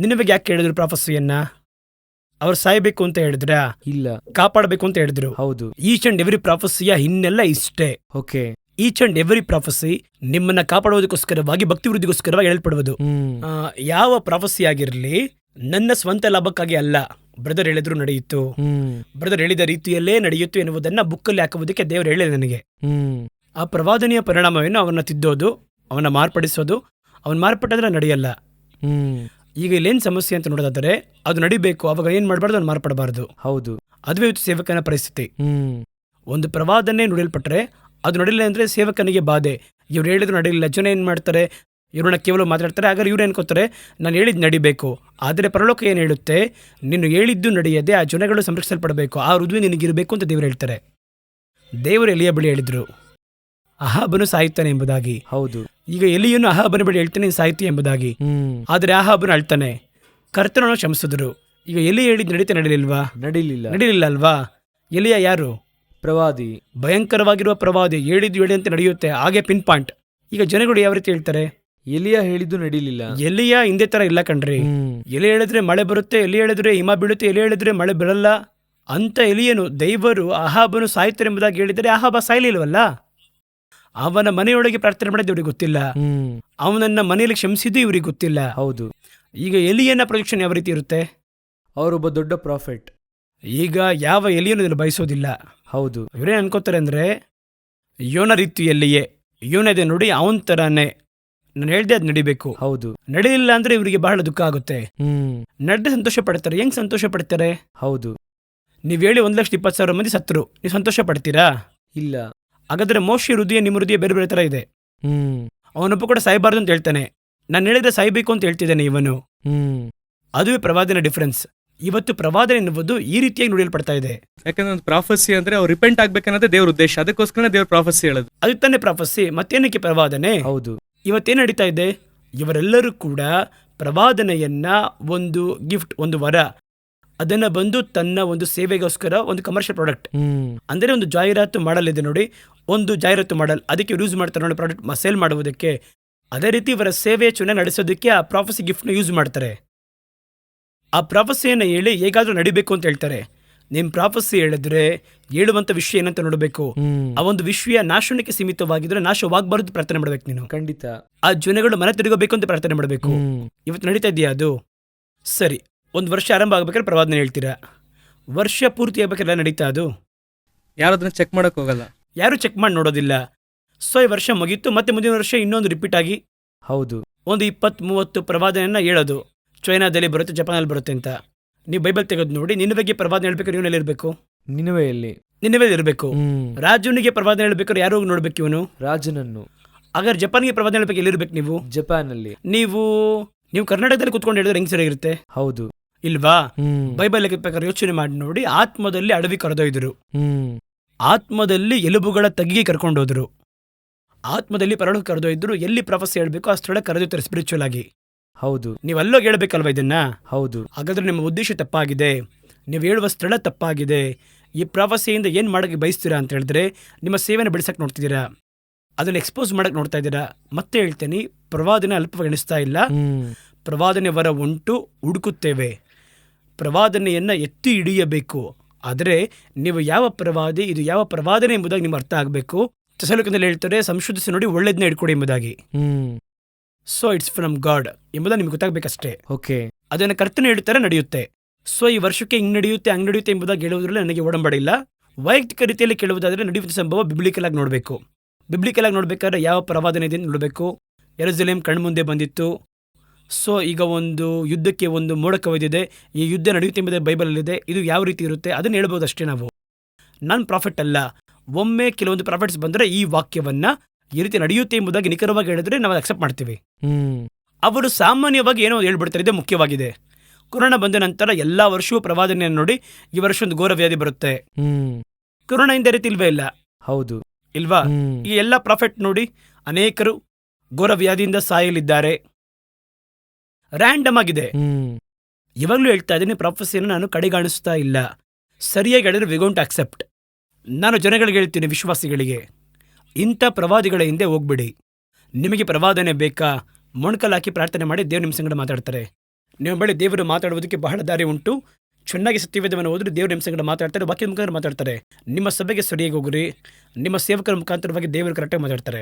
ನಿನಗೆ ಯಾಕೆ ಹೇಳಿದ್ರು ಪ್ರಾಫಸಿಯನ್ನ? ಅವ್ರು ಸಾಯ್ಬೇಕು ಅಂತ ಹೇಳಿದ್ರ? ಇಲ್ಲ, ಕಾಪಾಡಬೇಕು ಅಂತ ಹೇಳಿದ್ರು. ಹೌದು. ಈಚ್ ಅಂಡ್ ಎವ್ರಿ ಪ್ರಾಫಸಿಯ ಹಿನ್ನೆಲ್ಲ ಇಷ್ಟೇ. Okay, each and every prophecy ನಿಮ್ಮನ್ನ ಕಾಪಾಡುವುದಕ್ಕೋಸ್ಕರವಾಗಿ, ಭಕ್ತಿ ವೃದ್ಧಿಗೋಸ್ಕರವಾಗಿ ಹೇಳಲ್ಪಡುವುದು. ಯಾವ ಪ್ರಾಫಸಿ ಆಗಿರಲಿ ನನ್ನ ಸ್ವಂತ ಲಾಭಕ್ಕಾಗಿ ಅಲ್ಲ. ಬ್ರದರ್ ಹೇಳಿದ್ರು ನಡೆಯಿತು, ಬ್ರದರ್ ಹೇಳಿದ ರೀತಿಯಲ್ಲೇ ನಡೆಯಿತು ಎನ್ನುವುದನ್ನ ಬುಕ್ಕಲ್ಲಿ ಹಾಕುವುದಕ್ಕೆ ದೇವರು ಹೇಳಿದೆ ನನಗೆ. ಆ ಪ್ರವಾದನೆಯ ಪರಿಣಾಮವೇನು? ಅವನ್ನ ತಿದ್ದೋದು, ಅವನ್ನ ಮಾರ್ಪಡಿಸೋದು. ಅವನ್ ಮಾರ್ಪಟ್ಟಾದ್ರೆ ನಡೆಯಲ್ಲ. ಈಗ ಇಲ್ಲೇನ್ ಸಮಸ್ಯೆ ಅಂತ ನೋಡೋದಾದ್ರೆ, ಅದು ನಡಿಬೇಕು, ಅವಾಗ ಏನ್ ಮಾಡಬಾರ್ದು, ಅವ್ನು ಮಾರ್ಪಡಬಾರ್ದು. ಹೌದು, ಅದುವೇ ಇವತ್ತು ಸೇವಕನ ಪರಿಸ್ಥಿತಿ. ಒಂದು ಪ್ರವಾದನೆ ನುಡಿಯಲ್ಪಟ್ರೆ ಅದು ನಡಿಲ್ಲ ಅಂದ್ರೆ ಸೇವಕನಿಗೆ ಬಾಧೆ. ಇವ್ರು ಹೇಳಿದ್ರು ನಡೆಯಲಿಲ್ಲ, ಜನ ಏನ್ ಮಾಡ್ತಾರೆ, ಇವ್ರನ್ನ ಕೇವಲ ಮಾತಾಡ್ತಾರೆ. ಹಾಗಾದ್ರೆ ಇವ್ರು ಏನ್ಕೋತಾರೆ, ನಾನು ಹೇಳಿದ್ ನಡಿಬೇಕು. ಆದರೆ ಪರಲೋಕ ಏನು ಹೇಳುತ್ತೆ, ನೀನು ಹೇಳಿದ್ದು ನಡೆಯದೆ ಆ ಜನಗಳು ಸಂರಕ್ಷಿಸಲ್ಪಡಬೇಕು, ಆ ಹೃದಯ ನಿನಗಿರಬೇಕು ಅಂತ ದೇವರು ಹೇಳ್ತಾರೆ. ದೇವರು ಎಲಿಯ ಬಳಿ ಹೇಳಿದ್ರು ಅಹಾಬನು ಸಾಯುತ್ತಾನೆ ಎಂಬುದಾಗಿ. ಹೌದು. ಈಗ ಎಲಿಯನು ಅಹಾಬನ ಬಳಿ ಹೇಳ್ತಾನೆ ಸಾಯ್ತಿ ಎಂಬುದಾಗಿ. ಆದರೆ ಅಹಾಬನು ಅಳ್ತಾನೆ, ಕರ್ತನನ್ನು ಕ್ಷಮಿಸಿದ್ರು. ಈಗ ಎಲಿ ಹೇಳಿದ್ ನಡೀತಾ ನಡೀಲಿಲ್ವಾ? ನಡೀಲಿಲ್ಲ ಅಲ್ವಾ? ಎಲಿಯ ಯಾರು? ಪ್ರವಾದಿ, ಭಯಂಕರವಾಗಿರುವ ಪ್ರವಾದಿ. ಹೇಳಿದ್ದು ಹೇಳಿದಂತೆ ನಡೆಯುತ್ತೆ, ಹಾಗೆ ಪಿನ್ ಪಾಯಿಂಟ್. ಈಗ ಜನಗಳು ಯಾವ ರೀತಿ ಹೇಳ್ತಾರೆ, ಎಲಿಯ ಹೇಳಿದ್ದು ನಡೀಲಿಲ್ಲ. ಎಲಿಯ ಹಿಂದೆ ತರ ಇಲ್ಲ ಕಣ್ರಿ. ಎಲೆ ಹೇಳಿದ್ರೆ ಮಳೆ ಬರುತ್ತೆ, ಎಲೆ ಹೇಳಿದ್ರೆ ಹಿಮ ಬೀಳುತ್ತೆ, ಎಲೆ ಹೇಳಿದ್ರೆ ಮಳೆ ಬೀಳಲ್ಲ ಅಂತ ಎಲಿಯನು. ದೇವರು ಅಹಾಬನು ಸಾಯ್ತಾರೆ ಎಂಬುದಾಗಿ ಹೇಳಿದರೆ ಅಹಾಬ ಸಾಯ್ಲಿಲ್ವಲ್ಲ. ಅವನ ಮನೆಯೊಳಗೆ ಪ್ರಾರ್ಥನೆ ಮಾಡಿದ್ದು ಇವ್ರಿಗೆ ಗೊತ್ತಿಲ್ಲ, ಅವನನ್ನ ಮನೆಯಲ್ಲಿ ಕ್ಷಮಿಸಿದ್ದು ಇವ್ರಿಗೆ ಗೊತ್ತಿಲ್ಲ. ಹೌದು. ಈಗ ಎಲಿಯನ ಪ್ರೊಜೆಕ್ಷನ್ ಯಾವ ರೀತಿ ಇರುತ್ತೆ? ಅವರೊಬ್ಬ ದೊಡ್ಡ ಪ್ರಾಫಿಟ್. ಈಗ ಯಾವ ಎಲಿಯನು ಇದನ್ನು ಬಯಸೋದಿಲ್ಲ. ಹೌದು. ಇವರೇನು ಅನ್ಕೋತಾರೆ ಅಂದ್ರೆ, ಯೋನ ರೀತಿಯಲ್ಲಿಯೇ ಯೋನ ಇದೆ ನೋಡಿ, ಅವನ ತರಾನೇ ನಾನು ಹೇಳ್ದೆ ಅದು ನಡಿಬೇಕು. ಹೌದು. ನಡೆಯಲಿಲ್ಲ ಅಂದ್ರೆ ಇವರಿಗೆ ಬಹಳ ದುಃಖ ಆಗುತ್ತೆ. ನಡೆದ್ರೆ ಸಂತೋಷ ಪಡ್ತಾರೆ. ಹೆಂಗ್ ಸಂತೋಷ ಪಡ್ತಾರೆ? ಹೌದು. ನೀವ್ ಹೇಳಿ 1,20,000 ಮಂದಿ ಸತ್ರು, ನೀವು ಸಂತೋಷ ಪಡ್ತೀರಾ? ಇಲ್ಲ. ಹಾಗಾದ್ರೆ ಮೋಶೆ ಹೃದಯ ನಿಮ್ಮ ಹೃದಯ ಬೇರೆ ಬೇರೆ ತರ ಇದೆ. ಹ್ಮ್ ಅವನೊಬ್ಬ ಕೂಡ ಸಾಯ್ಬಾರ್ದು ಅಂತ ಹೇಳ್ತಾನೆ, ನಾನು ಹೇಳಿದ್ರೆ ಸಾಯ್ಬೇಕು ಅಂತ ಹೇಳ್ತಿದ್ದಾನೆ ಇವನು. ಹ್ಮ್ ಅದುವೇ ಪ್ರವಾದನೆ ಡಿಫರೆನ್ಸ್. ಇವತ್ತು ಪ್ರವಾದನೆ ಎನ್ನುವುದು ಈ ರೀತಿಯಾಗಿ ನುಡಿಯಲ್ಪಡ್ತಾ ಇದೆ. ಯಾಕಂದ್ರೆ ಒಂದು ಪ್ರಾಫಸಿ ಅಂದ್ರೆ ಅವ್ರು ರಿಪೆಂಟ್ ಆಗ್ಬೇಕನ್ನೋದೇ ದೇವ್ರ ಉದ್ದೇಶ. ಅದಕ್ಕೋಸ್ಕರ ದೇವ್ರ ಪ್ರಾಫಸಿ ಹೇಳೋದು. ಅದಕ್ಕೆ ತಾನೇ ಪ್ರಾಫಸಿ. ಮತ್ತೇನಕ್ಕೆ ಪ್ರವಾದನೆ? ಹೌದು. ಇವತ್ತೇನು ನಡೀತಾ ಇದೆ? ಇವರೆಲ್ಲರೂ ಕೂಡ ಪ್ರವಾದನೆಯನ್ನ ಒಂದು ಗಿಫ್ಟ್, ಒಂದು ವರ, ಅದನ್ನ ಬಂದು ತನ್ನ ಒಂದು ಸೇವೆಗೋಸ್ಕರ ಒಂದು ಕಮರ್ಷಿಯಲ್ ಪ್ರಾಡಕ್ಟ್ ಅಂದರೆ ಒಂದು ಜಾಹೀರಾತು ಮಾಡಲಿದೆ ನೋಡಿ, ಒಂದು ಜಾಹೀರಾತು ಮಾಡಲ್ ಅದಕ್ಕೆ ಯೂಸ್ ಮಾಡ್ತಾರೆ ನೋಡಿ, ಪ್ರಾಡಕ್ಟ್ ಸೇಲ್ ಮಾಡುವುದಕ್ಕೆ. ಅದೇ ರೀತಿ ಇವರ ಸೇವೆ ಚುನಾವಣೆ ನಡೆಸೋದಕ್ಕೆ ಆ ಪ್ರಾಫಸಿ ಗಿಫ್ಟ್ನ ಯೂಸ್ ಮಾಡ್ತಾರೆ. ಆ ಪ್ರಾಫಸಿಯನ್ನು ಹೇಳಿ ಹೇಗಾದ್ರೂ ನಡಿಬೇಕು ಅಂತ ಹೇಳ್ತಾರೆ. ನಿಮ್ ಪ್ರಾಫಸಿ ಹೇಳಿದ್ರೆ ಹೇಳುವಂತ ವಿಷಯ ಏನಂತ ನೋಡಬೇಕು. ಆ ಒಂದು ವಿಷಯ ನಾಶನಕ್ಕೆ ಸೀಮಿತವಾಗಿದ್ರೆ ನಾಶವಾಗಬಾರದು ಪ್ರಾರ್ಥನೆ ಮಾಡ್ಬೇಕು ನೀನು. ಖಂಡಿತ. ಆ ಜನಗಳು ಮನೆ ತಿರುಗಬೇಕು ಅಂತ ಪ್ರಾರ್ಥನೆ ಮಾಡಬೇಕು. ಇವತ್ತು ನಡೀತಾ ಇದೆಯಾ ಅದು? ಸರಿ, ಒಂದು ವರ್ಷ ಆರಂಭ ಆಗ್ಬೇಕಾದ್ರೆ ಪ್ರವಾದನೆ ಹೇಳ್ತೀರಾ, ವರ್ಷ ಪೂರ್ತಿ ಆಗ್ಬೇಕಾದ್ರೆ ನಡೀತಾ ಅದು? ಯಾರು ಅದನ್ನ ಚೆಕ್ ಮಾಡಕ್ ಹೋಗಲ್ಲ, ಯಾರು ಚೆಕ್ ಮಾಡಿ ನೋಡೋದಿಲ್ಲ. ಸೊ ಈ ವರ್ಷ ಮುಗೀತು, ಮತ್ತೆ ಮುಂದಿನ ವರ್ಷ ಇನ್ನೊಂದು ರಿಪೀಟ್ ಆಗಿ ಹೌದು ಒಂದು 20-30 ಪ್ರವಾದನೆಯನ್ನ ಹೇಳೋದು. ಚೈನಾದಲ್ಲಿ ಬರುತ್ತೆ, ಜಪಾನಲ್ಲಿ ಬರುತ್ತೆ ಅಂತ. ನೀವು ಬೈಬಲ್ ತೆಗೆದು ನೋಡಿ, ನಿನ್ನ ಬಗ್ಗೆ ಪ್ರವಾದನೆ ಹೇಳ್ಬೇಕಾದ್ರೆ ಇವನಲ್ಲಿ ಇರಬೇಕು, ನಿನವೆಯಲ್ಲಿ ನಿನ್ನವೇ ಇರಬೇಕು. ರಾಜನಿಗೆ ಪ್ರವಾದನೆ ಹೇಳ್ಬೇಕಾದ್ರೆ ಯಾರು ಹೋಗಿ ನೋಡ್ಬೇಕು? ಇವನು ರಾಜನನ್ನು. ಹಾಗಾದ್ರೆ ಜಪಾನ್ಗೆ ಪ್ರವಾದನೆ ಹೇಳ್ಬೇಕು ಎಲ್ಲಿರ್ಬೇಕು ನೀವು? ಜಪಾನಲ್ಲಿ. ನೀವು ಕರ್ನಾಟಕದಲ್ಲಿ ಕುತ್ಕೊಂಡು ಹೇಳಿದ್ರೆ ಹೆಂಗ್ ಸರಿಯಾಗಿರುತ್ತೆ? ಹೌದು. ಇಲ್ವಾ? ಬೈಬಲ್ ಬೇಕಾದ್ರೆ ಯೋಚನೆ ಮಾಡಿ ನೋಡಿ. ಆತ್ಮದಲ್ಲಿ ಅಡವಿ ಕರೆದೊಯ್ದರು, ಆತ್ಮದಲ್ಲಿ ಎಲುಬುಗಳ ತಗ್ಗಿಗೆ ಕರ್ಕೊಂಡೋದ್ರು, ಆತ್ಮದಲ್ಲಿ ಪರಳಕ್ಕೆ ಕರೆದೊಯ್ದ್ರು. ಎಲ್ಲಿ ಪ್ರವಾಸ ಹೇಳ್ಬೇಕು ಆ ಸ್ಥಳ ಕರೆದೊಯ್ತಾರೆ ಸ್ಪಿರಿಚುವಲ್ ಆಗಿ. ಹೌದು. ನೀವಲ್ಲೋ ಹೇಳ್ಬೇಕಲ್ವಾ ಇದನ್ನ? ಹೌದು. ಹಾಗಾದ್ರೆ ನಿಮ್ಮ ಉದ್ದೇಶ ತಪ್ಪಾಗಿದೆ, ನೀವು ಹೇಳುವ ಸ್ಥಳ ತಪ್ಪಾಗಿದೆ. ಈ ಪ್ರವಾಸೆಯಿಂದ ಏನ್ ಮಾಡಕ್ಕೆ ಬಯಸ್ತೀರಾ ಅಂತ ಹೇಳಿದ್ರೆ ನಿಮ್ಮ ಸೇವೆನ ಬೆಳೆಸಕ್ ನೋಡ್ತಿದ್ದೀರಾ, ಅದನ್ನ ಎಕ್ಸ್ಪೋಸ್ ಮಾಡಕ್ ನೋಡ್ತಾ ಇದ್ದೀರಾ. ಮತ್ತೆ ಹೇಳ್ತೇನೆ, ಪ್ರವಾದನೆ ಅಲ್ಪವಾಗಿ ಎಣಿಸ್ತಾ ಇಲ್ಲ. ಪ್ರವಾದನೆ ವರ ಉಂಟು, ಹುಡುಕುತ್ತೇವೆ. ಪ್ರವಾದನೆಯನ್ನ ಎತ್ತಿ ಹಿಡಿಯಬೇಕು. ಆದರೆ ನೀವು ಯಾವ ಪ್ರವಾದಿ, ಇದು ಯಾವ ಪ್ರವಾದನೆ ಎಂಬುದಾಗಿ ನಿಮ್ಗೆ ಅರ್ಥ ಆಗಬೇಕು. ತೆಸಲೋನಿಕದಲ್ಲಿ ಹೇಳ್ತಾರೆ, ಸಂಶೋಧಿಸಿ ನೋಡಿ ಒಳ್ಳೆದನ್ನ ಇಟ್ಕೊಡಿ ಎಂಬುದಾಗಿ. ಸೊ ಇಟ್ಸ್ ಫ್ರಮ್ ಗಾಡ್ ಎಂಬುದಾಗಿ ನಿಮ್ಗೆ ಗೊತ್ತಾಗಬೇಕಷ್ಟೇ. ಓಕೆ. ಅದನ್ನ ಕರ್ತನೆ ಹೇಳ್ತಾರೆ, ನಡೆಯುತ್ತೆ. ಸೊ ಈ ವರ್ಷಕ್ಕೆ ಹಿಂಗ್ ನಡೆಯುತ್ತೆ ಹಂಗ್ ನಡೆಯುತ್ತೆ ಎಂಬುದಾಗಿ ಹೇಳುವುದ್ರಲ್ಲಿ ನನಗೆ ಒಡಂಬಡಿಲ್ಲ. ವೈಯಕ್ತಿಕ ರೀತಿಯಲ್ಲಿ ಕೇಳುವುದಾದ್ರೆ ನಡೆಯುವಂಥ ಸಂಭವ ಬಿಬ್ಲಿಕಲ್ ಆಗಿ ನೋಡಬೇಕು. ಬಿಬ್ಲಿಕಲ್ ಆಗಿ ನೋಡ್ಬೇಕಾದ್ರೆ ಯಾವ ಪ್ರವಾದನೆ ಇದೆ ನೋಡಬೇಕು. ಯೆರೂಸಲೇಮ್ ಕಣ್ಮುಂದೆ ಬಂದಿತ್ತು. ಸೊ ಈಗ ಒಂದು ಯುದ್ಧಕ್ಕೆ ಒಂದು ಮೋಡ ಕವಿದಿದೆ, ಈ ಯುದ್ಧ ನಡೆಯುತ್ತೆ ಎಂಬುದಾಗಿ ಬೈಬಲಲ್ಲಿದೆ. ಇದು ಯಾವ ರೀತಿ ಇರುತ್ತೆ ಅದನ್ನ ಹೇಳ್ಬೋದು ಅಷ್ಟೇ. ನಾವು ನಾನು ಪ್ರಾಫಿಟ್ ಅಲ್ಲ. ಒಮ್ಮೆ ಕೆಲವೊಂದು ಪ್ರಾಫಿಟ್ಸ್ ಬಂದರೆ ಈ ವಾಕ್ಯವನ್ನ ಈ ರೀತಿ ನಡೆಯುತ್ತೆ ಎಂಬುದಾಗಿ ನಿಖರವಾಗಿ ಹೇಳಿದ್ರೆ ನಾವು ಅಕ್ಸೆಪ್ಟ್ ಮಾಡ್ತೀವಿ. ಅವರು ಸಾಮಾನ್ಯವಾಗಿ ಏನೋ ಹೇಳ್ಬಿಡ್ತಾರೆ, ಇದೇ ಮುಖ್ಯವಾಗಿದೆ. ಕೊರೋನಾ ಬಂದ ನಂತರ ಎಲ್ಲಾ ವರ್ಷವೂ ಪ್ರವಾದನೆಯನ್ನು ನೋಡಿ, ಈ ವರ್ಷ ಒಂದು ಘೋರ ವ್ಯಾಧಿ ಬರುತ್ತೆ. ಕೊರೋನಾ ಇಂದ ರೀತಿ ಇಲ್ವೇ ಇಲ್ಲ? ಹೌದು. ಇಲ್ವಾ? ಈ ಎಲ್ಲಾ ಪ್ರಾಫಿಟ್ ನೋಡಿ, ಅನೇಕರು ಘೋರ ವ್ಯಾಧಿಯಿಂದ ಸಾಯಲಿದ್ದಾರೆ. ರ್ಯಾಂಡಮ್ ಆಗಿದೆ. ಇವಾಗಲೂ ಹೇಳ್ತಾ ಇದ್ದೀನಿ, ಪ್ರಾಫೆಸಿಯನ್ನು ನಾನು ಕಡೆಗಾಣಿಸ್ತಾ ಇಲ್ಲ. ಸರಿಯಾಗಿ ಹೇಳಿದ್ರೆ ವಿ ಗೋಂಟ್ ಅಕ್ಸೆಪ್ಟ್. ನಾನು ಜನಗಳಿಗೆ ಹೇಳ್ತೀನಿ, ವಿಶ್ವಾಸಿಗಳಿಗೆ, ಇಂಥ ಪ್ರವಾದಿಗಳ ಹಿಂದೆ ಹೋಗ್ಬಿಡಿ. ನಿಮಗೆ ಪ್ರವಾದನೆ ಬೇಕಾ? ಮೊಣಕಲ್ ಹಾಕಿ ಪ್ರಾರ್ಥನೆ ಮಾಡಿ ದೇವ್ರು ನಿಮ್ಮ ಸಂಗಡ ಮಾತಾಡ್ತಾರೆ. ನಿಮ್ಮ ಬಳಿ ದೇವರು ಮಾತಾಡುವುದಕ್ಕೆ ಬಹಳ ದಾರಿ ಉಂಟು. ಚೆನ್ನಾಗಿ ಸತ್ಯವೇದವನ್ನು ಓದಿದ್ರೆ ದೇವ್ರ ನಿಮ್ಮ ಸಂಗಡ ಮಾತಾಡ್ತಾರೆ, ವಾಕ್ಯದ ಮುಖಾಂತರ ಮಾತಾಡ್ತಾರೆ. ನಿಮ್ಮ ಸಭೆಗೆ ಸರಿಯಾಗಿ ಹೋಗ್ರಿ, ನಿಮ್ಮ ಸೇವಕರ ಮುಖಾಂತರವಾಗಿ ದೇವರು ಕರೆಕ್ಟಾಗಿ ಮಾತಾಡ್ತಾರೆ.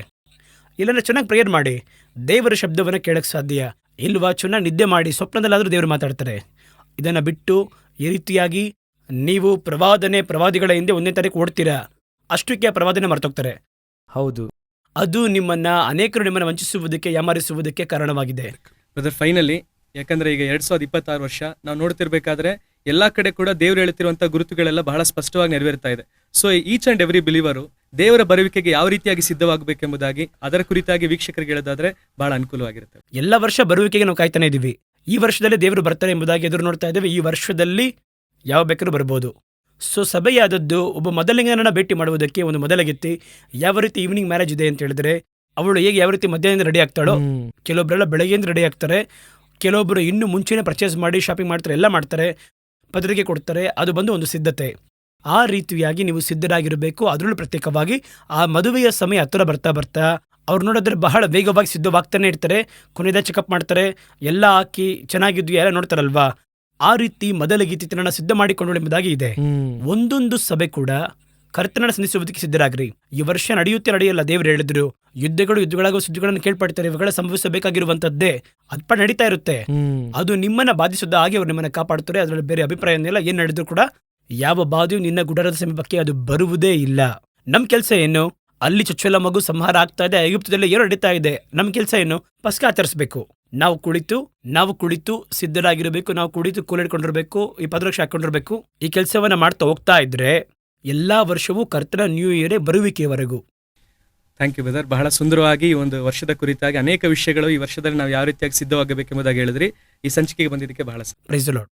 ಇಲ್ಲಾಂದ್ರೆ ಚೆನ್ನಾಗಿ ಪ್ರೇಯರ್ ಮಾಡಿ, ದೇವರ ಶಬ್ದವನ್ನು ಕೇಳಕ್ಕೆ ಸಾಧ್ಯ ಇಲ್ವಾ? ಚೆನ್ನಾಗಿ ನಿದ್ದೆ ಮಾಡಿ, ಸ್ವಪ್ನದಲ್ಲಾದರೂ ದೇವರು ಮಾತಾಡ್ತಾರೆ. ಇದನ್ನು ಬಿಟ್ಟು ಈ ರೀತಿಯಾಗಿ ನೀವು ಪ್ರವಾದಿಗಳ ಹಿಂದೆ 1ನೇ ತಾರೀಕು ಓಡ್ತೀರಾ, ಅಷ್ಟಕ್ಕೆ ಆ ಪ್ರವಾದನೆ ಮರ್ತೋಗ್ತಾರೆ. ಹೌದು. ಅದು ಅನೇಕರು ನಿಮ್ಮನ್ನು ವಂಚಿಸುವುದಕ್ಕೆ, ಯಾಮಾರಿಸುವುದಕ್ಕೆ ಕಾರಣವಾಗಿದೆ. ಬ್ರದರ್, ಫೈನಲಿ, ಯಾಕಂದ್ರೆ ಈಗ 2026 ವರ್ಷ ನಾವು ನೋಡ್ತಿರ್ಬೇಕಾದ್ರೆ ಎಲ್ಲಾ ಕಡೆ ಕೂಡ ದೇವ್ರು ಹೇಳ್ತಿರುವಂತಹ ಗುರುತುಗಳೆಲ್ಲ ಬಹಳ ಸ್ಪಷ್ಟವಾಗಿ ನೆರವೇರ್ತಾ ಇದೆ. ಸೊ ಈಚ್ ಅಂಡ್ ಎವ್ರಿ ಬಿಲೀವರು ದೇವರ ಬರುವಿಕೆಗೆ ಯಾವ ರೀತಿಯಾಗಿ ಸಿದ್ಧವಾಗಬೇಕೆಂಬುದಾಗಿ ಅದರ ಕುರಿತಾಗಿ ವೀಕ್ಷಕರಿಗೆ ಹೇಳೋದಾದ್ರೆ ಬಹಳ ಅನುಕೂಲವಾಗಿರುತ್ತೆ. ಎಲ್ಲ ವರ್ಷ ಬರುವಿಕೆಗೆ ನಾವು ಕಾಯ್ತಾನೆ ಇದೀವಿ. ಈ ವರ್ಷದಲ್ಲಿ ದೇವರು ಬರ್ತಾರೆ ಎಂಬುದಾಗಿ ಎದುರು ನೋಡ್ತಾ ಇದ್ದೇವೆ. ಈ ವರ್ಷದಲ್ಲಿ ಯಾವ ಬೇಕಾದ್ರೂ ಬರ್ಬೋದು. ಸೊ ಸಭೆಯಾದದ್ದು ಒಬ್ಬ ಮೊದಲಿಂಗನನ್ನ ಭೇಟಿ ಮಾಡುವುದಕ್ಕೆ ಒಂದು ಮೊದಲಗಿತ್ತಿ. ಯಾವ ರೀತಿ ಈವ್ನಿಂಗ್ ಮ್ಯಾರೇಜ್ ಇದೆ ಅಂತ ಹೇಳಿದ್ರೆ ಅವಳು ಹೇಗೆ ಯಾವ ರೀತಿ ಮಧ್ಯಾಹ್ನದಿಂದ ರೆಡಿ ಆಗ್ತಾಳೋ, ಕೆಲವೊಬ್ಬರೆಲ್ಲ ಬೆಳಗ್ಗೆಯಿಂದ ರೆಡಿ ಆಗ್ತಾರೆ, ಕೆಲವೊಬ್ಬರು ಇನ್ನು ಮುಂಚೆನೇ ಪರ್ಚೇಸ್ ಮಾಡಿ ಶಾಪಿಂಗ್ ಮಾಡ್ತಾರೆ, ಎಲ್ಲ ಮಾಡ್ತಾರೆ, ಪತ್ರಿಕೆ ಕೊಡ್ತಾರೆ. ಅದು ಬಂದು ಒಂದು ಸಿದ್ಧತೆ. ಆ ರೀತಿಯಾಗಿ ನೀವು ಸಿದ್ಧರಾಗಿರಬೇಕು. ಅದರಲ್ಲೂ ಪ್ರತ್ಯೇಕವಾಗಿ ಆ ಮದುವೆಯ ಸಮಯ ಹತ್ತಿರ ಬರ್ತಾ ಬರ್ತಾ ಅವ್ರು ನೋಡಿದ್ರೆ ಬಹಳ ವೇಗವಾಗಿ ಸಿದ್ಧವಾಗ್ತಾನೆ ಇರ್ತಾರೆ. ಕೊನೆಯದ ಚೆಕಪ್ ಮಾಡ್ತಾರೆ, ಎಲ್ಲ ಹಾಕಿ ಚೆನ್ನಾಗಿದ್ವಿ ಎಲ್ಲ ನೋಡ್ತಾರಲ್ವಾ. ಆ ರೀತಿ ಮೊದಲಗೀತಿತನನ್ನ ಸಿದ್ಧ ಮಾಡಿಕೊಂಡು ಎಂಬುದಾಗಿ ಇದೆ. ಒಂದೊಂದು ಸಭೆ ಕೂಡ ಕರ್ತನನ್ನ ಸಂಧಿಸುವುದಕ್ಕೆ ಸಿದ್ಧರಾಗ್ರಿ. ಈ ವರ್ಷ ನಡೆಯಲ್ಲ, ದೇವರು ಹೇಳಿದ್ರು. ಯುದ್ಧಗಳಾಗೋ ಸುದ್ದಿಗಳನ್ನು ಕೇಳ್ಪಡ್ತಾರೆ, ಇವುಗಳ ಸಂಭವಿಸಬೇಕಾಗಿರುವಂತದ್ದೇ ಅದ್ಪ ನಡೀತಾ ಇರುತ್ತೆ. ಅದು ನಿಮ್ಮನ್ನ ಬಾಧಿಸೋದ ಹಾಗೆ ಅವ್ರು ನಿಮ್ಮನ್ನ ಕಾಪಾಡ್ತಾರೆ. ಅದರಲ್ಲಿ ಬೇರೆ ಅಭಿಪ್ರಾಯ ಏನಿಲ್ಲ. ಏನ್ ನಡೆದ್ರು ಕೂಡ ಯಾವ ಬಾಧೆಯು ನಿನ್ನ ಗುಡಾರದ ಸಮೀಪಕ್ಕೆ ಅದು ಬರುವುದೇ ಇಲ್ಲ. ನಮ್ ಕೆಲಸ ಏನು? ಅಲ್ಲಿ ಚೊಚ್ಚಲ ಮಗು ಸಂಹಾರ ಆಗ್ತಾ ಇದೆ, ಐಗುಪ್ತದಲ್ಲಿ ಏರು ನಡೀತಾ ಇದೆ. ನಮ್ಮ ಕೆಲಸ ಏನು? ಪಸ್ಕ ಆಚರಿಸಬೇಕು. ನಾವು ಕುಳಿತು ಸಿದ್ಧರಾಗಿರಬೇಕು. ನಾವು ಕುಳಿತು ಕೂಲಿಡ್ಕೊಂಡಿರ್ಬೇಕು, ಈ ಪದರಕ್ಷೆ ಹಾಕೊಂಡಿರ್ಬೇಕು. ಈ ಕೆಲಸವನ್ನ ಮಾಡ್ತಾ ಹೋಗ್ತಾ ಇದ್ರೆ ಎಲ್ಲಾ ವರ್ಷವೂ ಕರ್ತನ ನ್ಯೂ ಇಯರೇ ಬರುವಿಕೆಯವರೆಗೂ. Thank you brother. ಬಹಳ ಸುಂದರವಾಗಿ ಈ ಒಂದು ವರ್ಷದ ಕುರಿತಾಗಿ ಅನೇಕ ವಿಷಯಗಳು ಈ ವರ್ಷದಲ್ಲಿ ನಾವು ಯಾವ ರೀತಿಯಾಗಿ ಸಿದ್ಧವಾಗಬೇಕೆಂಬುದಾಗಿ ಹೇಳಿದ್ರಿ. ಈ ಸಂಚಿಕೆಗೆ ಬಂದಿದ್ದಕ್ಕೆ ಬಹಳ ಪ್ರೈಸ್ ದಿ ಲಾರ್ಡ್.